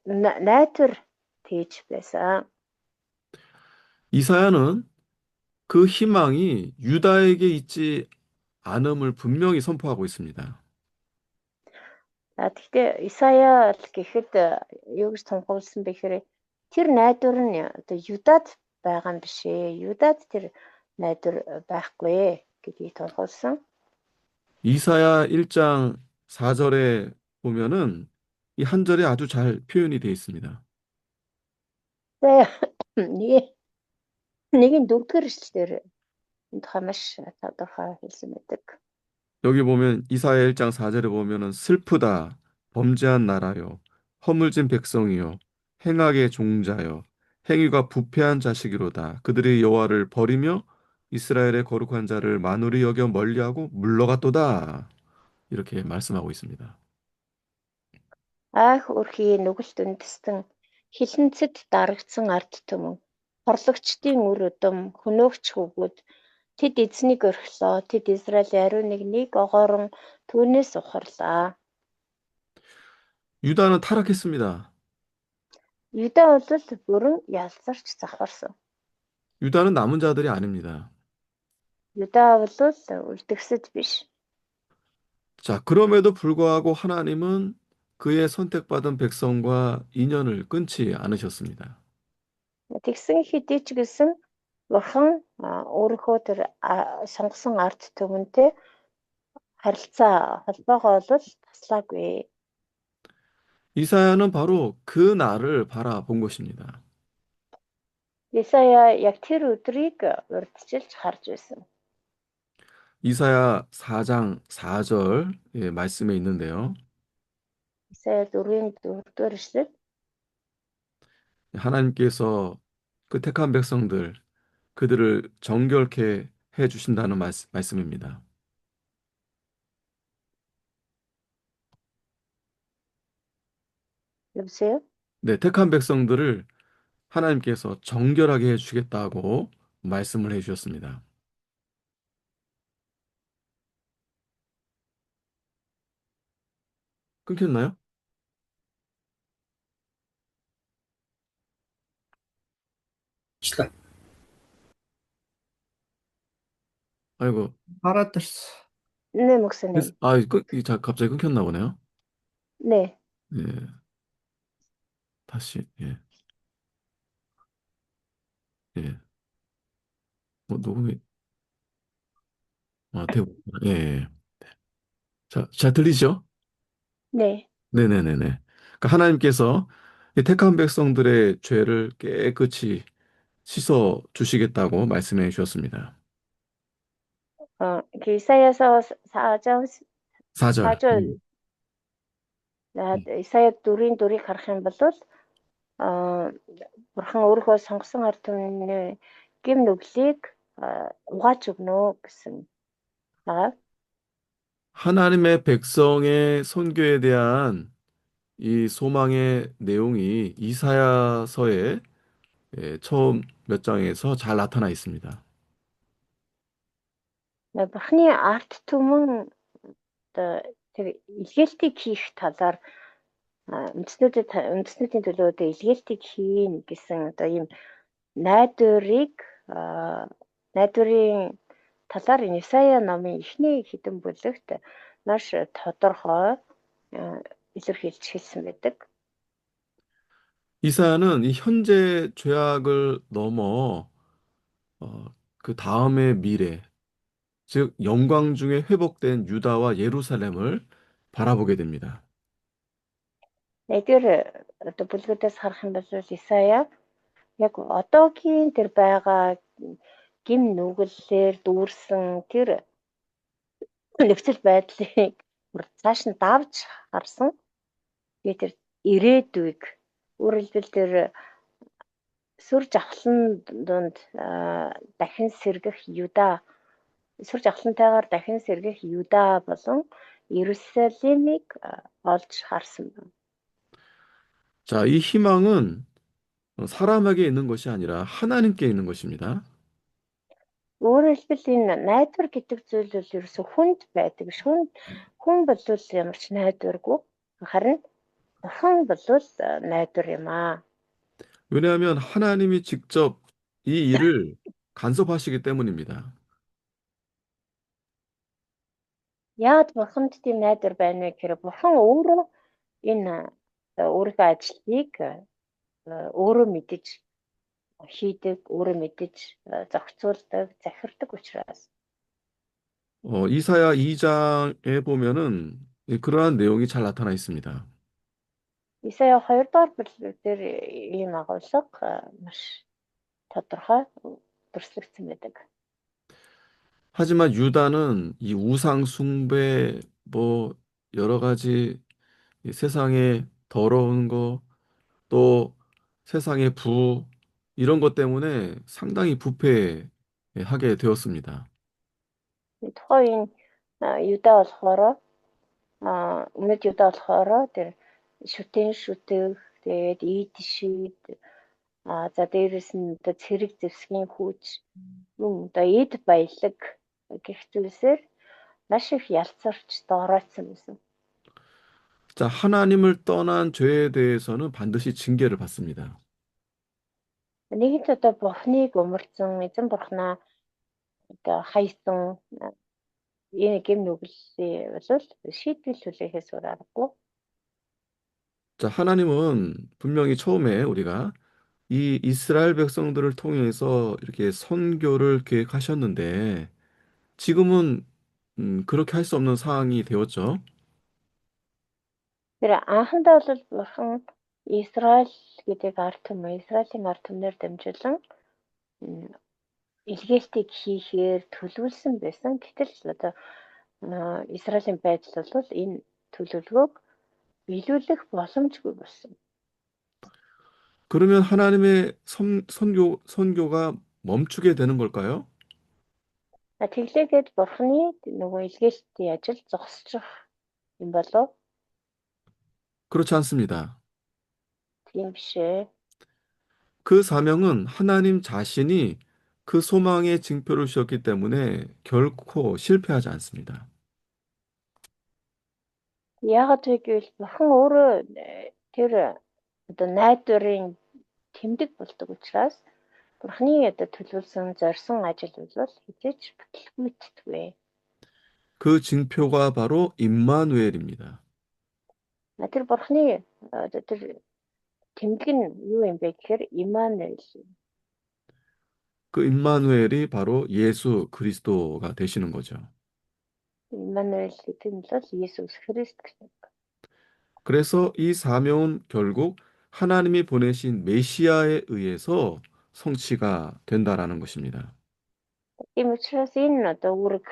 найдвар тээж байсан. 이사야는 그 희망이 유다에게 있지 않음을 분명히 선포하고 있습니다. Гэхдээ Исая л гэхэд юу гэж тунхагласан бэ гэхээр тэр найдвар нь одоо Юдад байгаа юм биш ээ. Юдад тэр найдвар байхгүй гэдгийг тунхагласан. 이사야 1장 4절에 보면은 이 한 절에 아주 잘 표현이 되어 있습니다. Тэгээ нэгin дөрөвдүгээр эшлэлээр энэ тухай маш тодорхой хэлсэн байдаг. 여기 보면 이사야 1장 4절에 보면은 슬프다 범죄한 나라요 허물진 백성이요 행악의 종자요 행위가 부패한 자식이로다 그들이 여호와를 버리며 이스라엘의 거룩한 자를 만우리 여겨 멀리하고 물러갔도다 이렇게 말씀하고 있습니다. Айх өрхий нүгэлт үндэстэн хилэнцэд дарагдсан ард түмэн хорлогчдын үр өдөм хөнөөгч хөвгүүд тэд эзнийг орхилоо тэд Израилийн ариун нэг огоорон түүнээс ухарлаа. 유다는 타락했습니다. Юда бол бүрэн ялсарч завхарсан. 유다는 남은 자들이 아닙니다. Юда бол үлдгэсэд биш. 자, 그럼에도 불구하고 하나님은 그의 선택받은 백성과 인연을 끊지 않으셨습니다. Тэгсэн хэдий ч гэсэн бурхан өөрийнхөө тэр сонгосон ард түмэнтэй харилцаа холбоогоо бол таслаагүй. 이사야는 바로 그 날을 바라본 것입니다. Исая яг тэр өдрийг урьдчилж харж байсан. 이사야 4장 4절 말씀에 있는데요. Исая 4-ийн 4-р эшлэл 하나님께서 그 택한 백성들, 그들을 정결케 해 주신다는 말씀입니다. 여보세요? 네, 택한 백성들을 하나님께서 정결하게 해 주겠다고 말씀을 해 주셨습니다. 끊겼나요? Члаа. 아이고, Хараад ирсэн. 네, 목사님. 갑자기 끊겼나 보네요. 네. 예, 다시, 예, 예. 녹음이, 되고, 예. 예. 자, 들리죠? 네. 네네네네. 그러니까 하나님께서 이 택한 백성들의 죄를 깨끗이 씻어 주시겠다고 말씀해 주셨습니다. 그 이사야서 4장 4절. 4절 Исая 4-4-ыг харах юм бол Бурхан өөрийнхөө сонгосон ард түмний гим нүглийг угааж өгнө гэсэн байгаа. 하나님의 백성의 선교에 대한 이 소망의 내용이 이사야서에 처음 몇 장에서 잘 나타나 있습니다. Бурханы ард түмэн одоо тэр илгээлтийг хийх талаар үндэстнүүдийн төлөө одоо илгээлтийг хийн гэсэн одоо ийм найдварыг найдварын талаар Исая номын эхний хэдэн бүлэгт маш тодорхой илэрхийлж хэлсэн байдаг. 이사야는 이 현재 죄악을 넘어 그 다음의 미래, 즉 영광 중에 회복된 유다와 예루살렘을 바라보게 됩니다. Эдгээр одоо бүлгүүдээс харах юм бол Исая яг одоогийн тэр байгаа гим нүгэлээр дүүрсэн тэр нөхцөл байдлыг цааш нь давж харсан. Тэгээд тэр ирээдүйг өөрөөр хэлбэл тэр сүр жавхлан донд дахин сэргэх Юда сүр жавхлантайгаар дахин сэргэх Юда болон Иерусалимыг олж харсан байна. 자, 이 희망은 사람에게 있는 것이 아니라 하나님께 있는 것입니다. Өөрөөр хэлбэл энэ найдвар гэдэг зүйл бол ерөөсө хүнд байдаг биш. Хүн бол ямар ч найдваргүй. Харин бурхан бол найдвар юм аа. 왜냐하면 하나님이 직접 이 일을 간섭하시기 때문입니다. Яагаад бурханд тийм найдвар байна вэ гэхээр бурхан өөрөө энэ өөрийнхөө ажлыг өөрөө мэдэж хийдэг, өөрөө мэдэж зохицуулдаг, захирдаг учраас. 이사야 2장에 보면은 그러한 내용이 잘 나타나 있습니다. Исая 2 дугаар бүлэг дээр ийм агуулга маш тодорхой төрслөгдсөн байдаг. 하지만 유다는 이 우상 숭배, 뭐 여러 가지 이 세상의 더러운 거, 또 세상의 이런 것 때문에 상당히 부패하게 되었습니다. Тухайн Юда болохоор өмнөд Юда болохоор тэр шүтэн шүтэх тэгээд ийд шийд за дээрэс нь одоо цэрэг зэвсгийн хүч юм одоо эд баялаг гэх зүйлсээр маш их ялцарч дооройтсон байсан. 자, 하나님을 떠난 죄에 대해서는 반드시 징계를 받습니다. Нэгэнт одоо Бурхныг өмөрцөн эзэн Бурхнаа одоо хайсан энэ гэм нүглээ бол шийдэл хүлээхээс өөр аргагүй. 자, 하나님은 분명히 처음에 우리가 이 이스라엘 백성들을 통해서 이렇게 선교를 계획하셨는데 지금은 그렇게 할 수 없는 상황이 되었죠. Тэр анхандаа бол Бурхан Израиль гэдэг ард түмэн, Израилийн ард түмнэр дамжуулан илгээлтийг хийхээр төлөвлөсөн байсан. Гэтэл одоо Израилийн байдал бол энэ төлөвлөгөөг биелүүлэх боломжгүй болсон. 그러면 하나님의 선교가 멈추게 되는 걸까요? Тэглээгээд Бурханы нөгөө илгээлтийн ажил зогсчих юм болов? 그렇지 않습니다. Тийм биш ээ. 그 사명은 하나님 자신이 그 소망의 징표를 주셨기 때문에 결코 실패하지 않습니다. Яагаад вэ гэвэл Бурхан өөрөө тэр одоо найдварын тэмдэг болдог учраас Бурханы одоо төлөвлөсөн зорьсон ажил бол хизээч бүтлгүйтгэвэ. 그 징표가 바로 임마누엘입니다. Тэр Бурханы одоо тэр тэмдэг нь юу юм бэ гэхээр Иммануэль. 그 임마누엘이 바로 예수 그리스도가 되시는 거죠. Иммануэль гэдэг нь бол Есүс Христ гэсэн. 그래서 이 사명은 결국 하나님이 보내신 메시아에 의해서 성취가 된다라는 것입니다. Тийм учраас энэ одоо үүрэг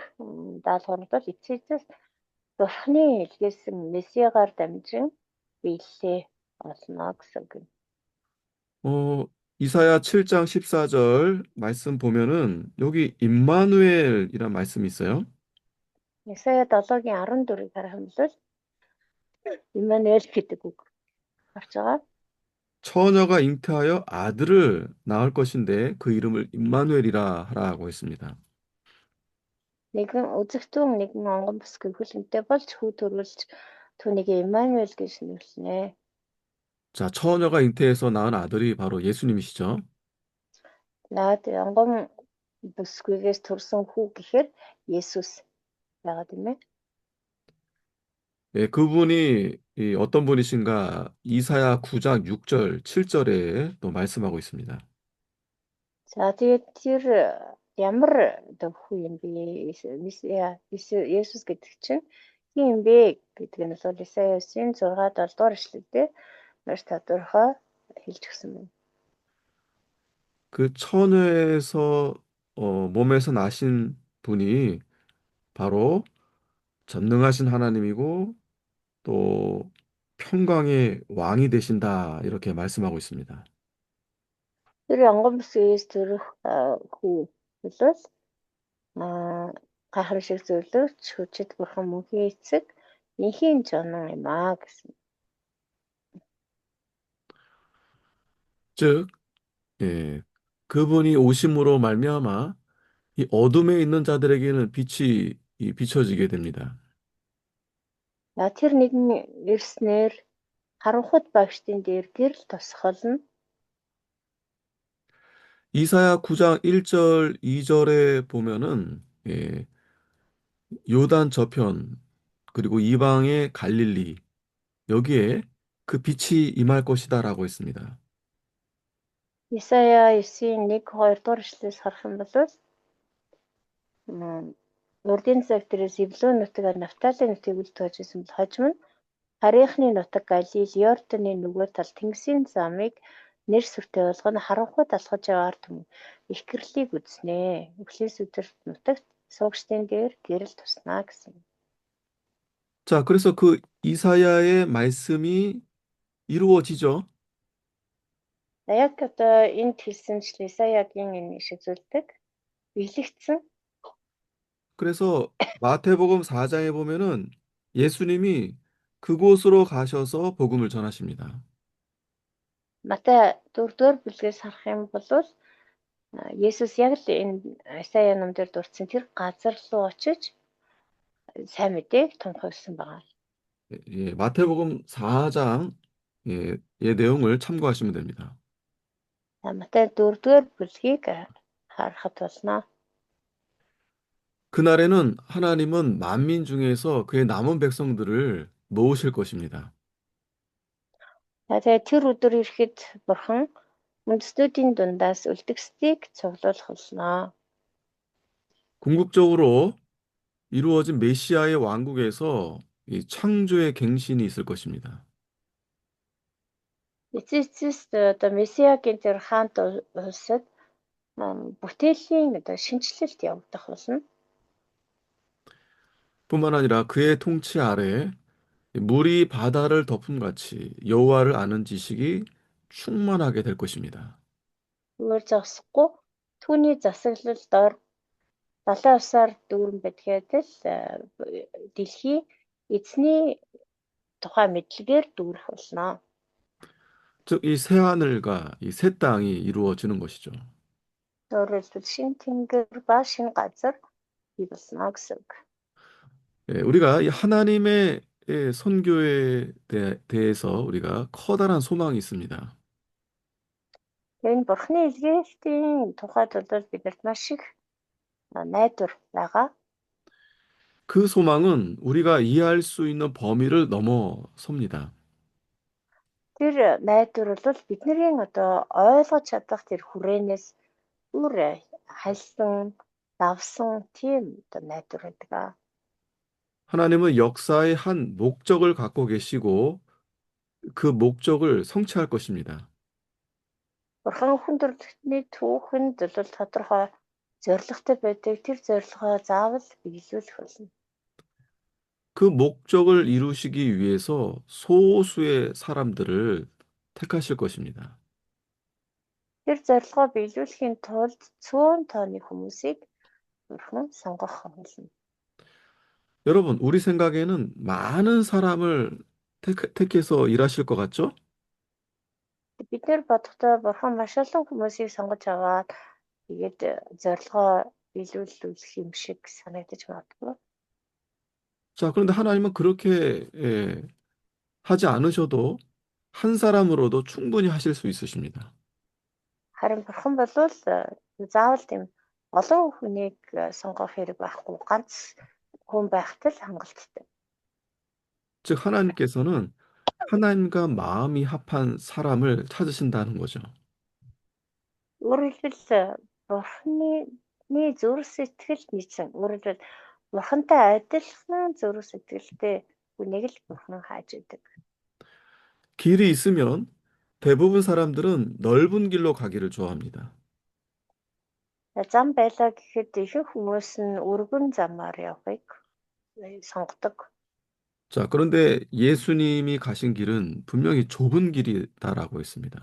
даалгавар бол эцээсээс Бурхны илгээсэн Месиагаар дамжин биелээ олно гэсэн үг. 어, 이사야 7장 14절 말씀 보면은 여기 임마누엘이란 말씀이 있어요. Исая 7-гийн 14-ыг харах юм бол Иммануэль гэдэг үг гарч байгаа. 처녀가 잉태하여 아들을 낳을 것인데 그 이름을 임마누엘이라 하라고 했습니다. Нэгэн үзэгтэн нэгэн онгон бүсгүй хүлэмтэй болж хүү төрүүлж түүнийг Иммануэль гэж нэрлэнэ. 자, 처녀가 잉태해서 낳은 아들이 바로 예수님이시죠. Наад онгон бүсгүйгээс төрсөн хүү гэхээр Есүс байгаа тийм ээ. 예, 그분이 어떤 분이신가 이사야 9장 6절, 7절에 또 말씀하고 있습니다. За тэгээд тэр ямар одоо хүү юм бэ? Есүс гэдэг чинь хин юм бэ гэдэг нь бол Исаясын 6-7 дугаар эшлэлдээ маш тодорхой хэлж өгсөн байна. 그 처녀에서 몸에서 나신 분이 바로 전능하신 하나님이고 또 평강의 왕이 되신다 이렇게 말씀하고 있습니다. Тэр онгон бүсгээс төрөх хүү бол гайхамшиг зөвлөгч хүчит бурхан мөнхийн эцэг инхийн жонон юм аа гэсэн. 즉, 예, 그분이 오심으로 말미암아 이 어둠에 있는 자들에게는 빛이 비춰지게 됩니다. Тэр нэгэн ирснээр харанхуйд багштын дээр гэрэл тосголно. 이사야 9장 1절, 2절에 보면은 요단 저편 그리고 이방의 갈릴리 여기에 그 빛이 임할 것이다라고 했습니다. Исая 9-ийн 1-2 дугаар эшлэлээс харах юм бол Урдын цаг дээрээс Зебулун нутаг Нафтали нутгийг үлдэж байсан бол хожим нь Харийнхны нутаг Галил, Йорданы нөгөө тал Тэнгисийн замыг нэр сүртэй болгоно харанхуйд алхаж яваар түмэн их гэрлийг үзнэ. Үхлийн сүдэрт нутагт суугчдын дээр гэрэл туснаа гэсэн. 자, 그래서 그 이사야의 말씀이 이루어지죠. Яг одоо энд хэлсэнчлэн Исаягийн энэ шиг зүйлдэг биелэгдсэн. 그래서 마태복음 4장에 보면은 예수님이 그곳으로 가셔서 복음을 전하십니다. Матай 4-р бүлгээс харах юм бол Есүс яг л энэ Исая ном дээр дурдсан тэр газар руу очиж сайн мэдээг тунхагласан байгаа. 예, 마태복음 4장 의 내용을 참고하시면 됩니다. Матай 4-р бүлгийг харахад болно. 그날에는 하나님은 만민 중에서 그의 남은 백성들을 모으실 것입니다. Тэгээ тэр өдөр ирэхэд бурхан үндэстнүүдийн дундаас үлдгэсдийг цуглуулах болно. 궁극적으로 이루어진 메시아의 왕국에서 이 창조의 갱신이 있을 것입니다. Эцэст одоо Месиагийн тэр хаант улсад бүтээлийн одоо шинжилэлт явагдах болно. 뿐만 아니라 그의 통치 아래 물이 바다를 덮음같이 여호와를 아는 지식이 충만하게 될 것입니다. Өөр зогсохгүй түүний засаглал дор далайн усаар дүүрэн байдгээд л дэлхий эзний тухай мэдлэгээр дүүрэх болно. 즉, 이 새하늘과 이 새 땅이 이루어지는 것이죠. Өөрөөр хэлбэл шин тэнгэр ба шин газар бий болно гэсэн үг. 예, 우리가 이 하나님의 선교에 대해서 우리가 커다란 소망이 있습니다. Энэ бурхны илгээлтийн тухайд бол бидэрт маш их найдвар байгаа. 그 소망은 우리가 이해할 수 있는 범위를 넘어섭니다. Тэр найдвар бол бидний одоо ойлгож чадах тэр хүрээнээс Өөр хальсан, давсан тийм одоо найдвар байдаг. 하나님은 역사의 한 목적을 갖고 계시고 그 목적을 성취할 것입니다. Бурхан хүн төрөлхтний түүхэнд бол тодорхой зорилготой байдаг. Тэр зорилгоо заавал биелүүлэх болно. 그 목적을 이루시기 위해서 소수의 사람들을 택하실 것입니다. Тэр зорилгоо биелүүлэхийн тулд цөөн тооны хүмүүсийг Бурхан сонгох болно. 여러분, 우리 생각에는 많은 사람을 택해서 일하실 것 같죠? Бид нэр бодохдоо Бурхан маш олон хүмүүсийг сонгож аваад тэгээд зорилгоо биелүүлэх юм шиг санагдаж магадгүй. 자, 그런데 하나님은 그렇게 하지 않으셔도 한 사람으로도 충분히 하실 수 있으십니다. Харин Бурхан болвол заавал тийм олон хүнийг сонгох хэрэг байхгүй. Ганц хүн байхад л хангалттай. 즉, 하나님께서는 하나님과 마음이 합한 사람을 찾으신다는 거죠. Өөрөөр хэлбэл Бурханы зүрх сэтгэл нийцэн. Өөрөөр хэлбэл Бурхантай адилхан зүрх сэтгэлтэй хүнийг л Бурхан хааж идэг. 길이 있으면 대부분 사람들은 넓은 길로 가기를 좋아합니다. Зам байлаа гэхэд ихэнх хүмүүс нь өргөн замаар явахыг сонгодог. 자, 그런데 예수님이 가신 길은 분명히 좁은 길이다라고 했습니다.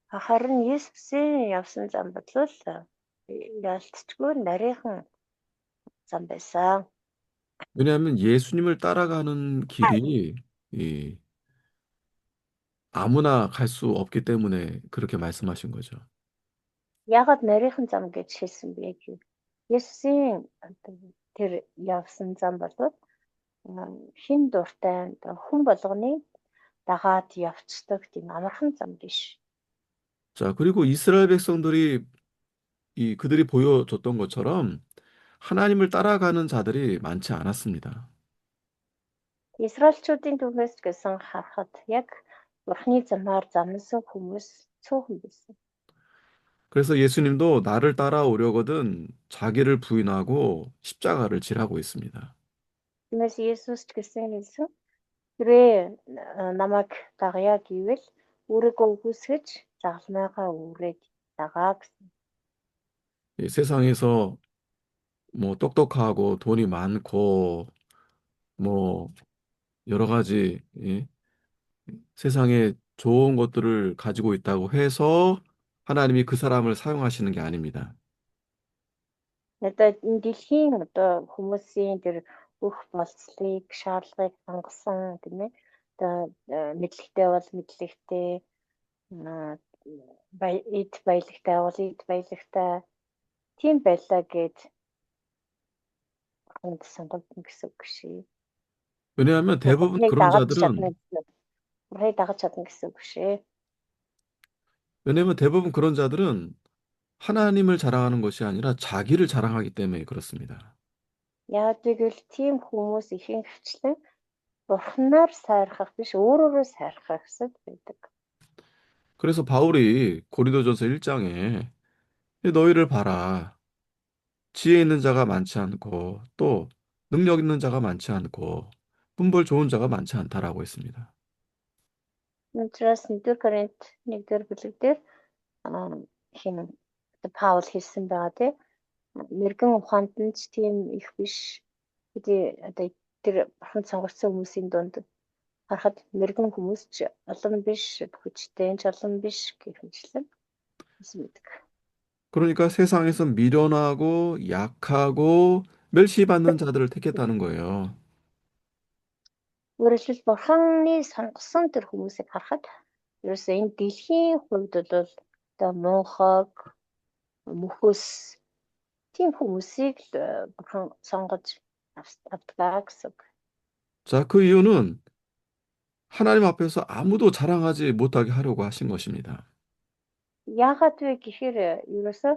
Харин Есүсийн явсан зам бол ялцчгүй нарийнхан зам байсан. 왜냐하면 예수님을 따라가는 길이 이, 아무나 갈 수 없기 때문에 그렇게 말씀하신 거죠. Яагаад нарийнхан зам гэж хэлсэн бэ гэвэл Есүсийн тэр явсан зам бол хин дуртай хүн болгоны дагаад явцдаг тийм амархан зам биш. 자, 그리고 이스라엘 백성들이 그들이 보여줬던 것처럼 하나님을 따라가는 자들이 많지 않았습니다. Израильчүүдийн түүхээс гэсэн харахад яг Бурхны замаар замнасан хүмүүс цөөхөн байсан. 그래서 예수님도 나를 따라오려거든 자기를 부인하고 십자가를 지라고 했습니다. Тиймээс Есүс ч гэсэн хэрвээ намайг дагая гэвэл өөрийгөө үгүйсгэж загалмайгаа үүрээд дагаа гэсэн. 이 세상에서 뭐 똑똑하고 돈이 많고 뭐 여러 가지 세상에 좋은 것들을 가지고 있다고 해서 하나님이 그 사람을 사용하시는 게 아닙니다. Надад энэ дэлхийн одоо хүмүүсийн тэр бүх болцлыг, шаардлагыг хангасан тийм ээ. Одоо мэдлэгтэй бол мэдлэгтэй, эд баялагтай бол эд баялагтай тийм байлаа гэж ханд сонгогдсон гэсэн үг шээ. 왜냐하면 대부분 Бурхныг 그런 дагаж 자들은 чадна гэсэн. Бурхныг дагаж чадна гэсэн үг шээ. 왜냐하면 대부분 그런 자들은 하나님을 자랑하는 것이 아니라 자기를 자랑하기 때문에 그렇습니다. Яг тэгвэл тийм хүмүүс ихэнхчлэн Бурхнаар сайрхах биш өөрөөрөө сайрхах гэсэн байдаг. 그래서 바울이 고린도전서 1장에 너희를 봐라. 지혜 있는 자가 많지 않고 또 능력 있는 자가 많지 않고 분별 좋은 자가 많지 않다라고 했습니다. Учираас 1-р Коринт 1-р бүлэг дээр хин Паул хэлсэн байгаа тийм мэрэгэн ухаанд нь ч тийм их биш. Хэдий одоо тэр бурхан сонгогдсон хүмүүсийн дунд харахад мэрэгэн хүмүүс ч олон биш, хүчтэй ч олон биш гэх мэтлэн хэлсэн байдаг. 그러니까 세상에서 미련하고 약하고 멸시받는 자들을 택했다는 거예요. Өөрөөр хэлбэл бурханы сонгосон тэр хүмүүсийг харахад ерөөсөө энэ дэлхийн хувьд бол одоо муухайг, мөхөс тийм хүмүүсийг л бурхан сонгож авдаг гэсэн. 자, 그 이유는 하나님 앞에서 아무도 자랑하지 못하게 하려고 하신 것입니다. Яагаад вэ гэхээр ерөөсөө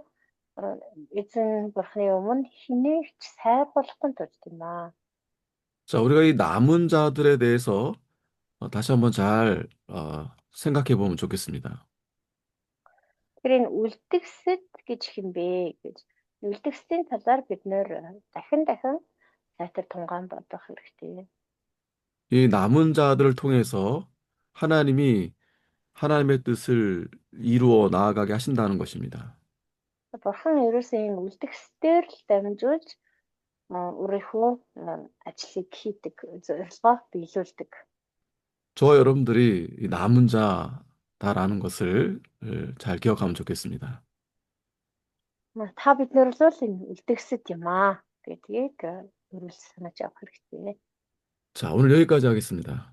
эзэн бурханы өмнө хинээч сайруулахгүй тулд юм аа. 자, 우리가 이 남은 자들에 대해서 다시 한번 잘 생각해 보면 좋겠습니다. Тэр энэ үлдгэсэд гэж хэм бэ гэж үлдгэсийн талаар бид нөр дахин сайтар тунгаан бодох хэрэгтэй. 이 남은 자들을 통해서 하나님이 하나님의 뜻을 이루어 나아가게 하신다는 것입니다. Бурхан ерөөсөө энэ үлдгэсээр л дамжуулж өөрийнхөө ажлыг хийдэг, зорилгоо биелүүлдэг. 저와 여러분들이 이 남은 자다라는 것을 잘 기억하면 좋겠습니다. Та бид нар л энэ үлдгэсэд юм аа гэдгийг өрүүлж санаж авах хэрэгтэй. 자, 오늘 여기까지 하겠습니다.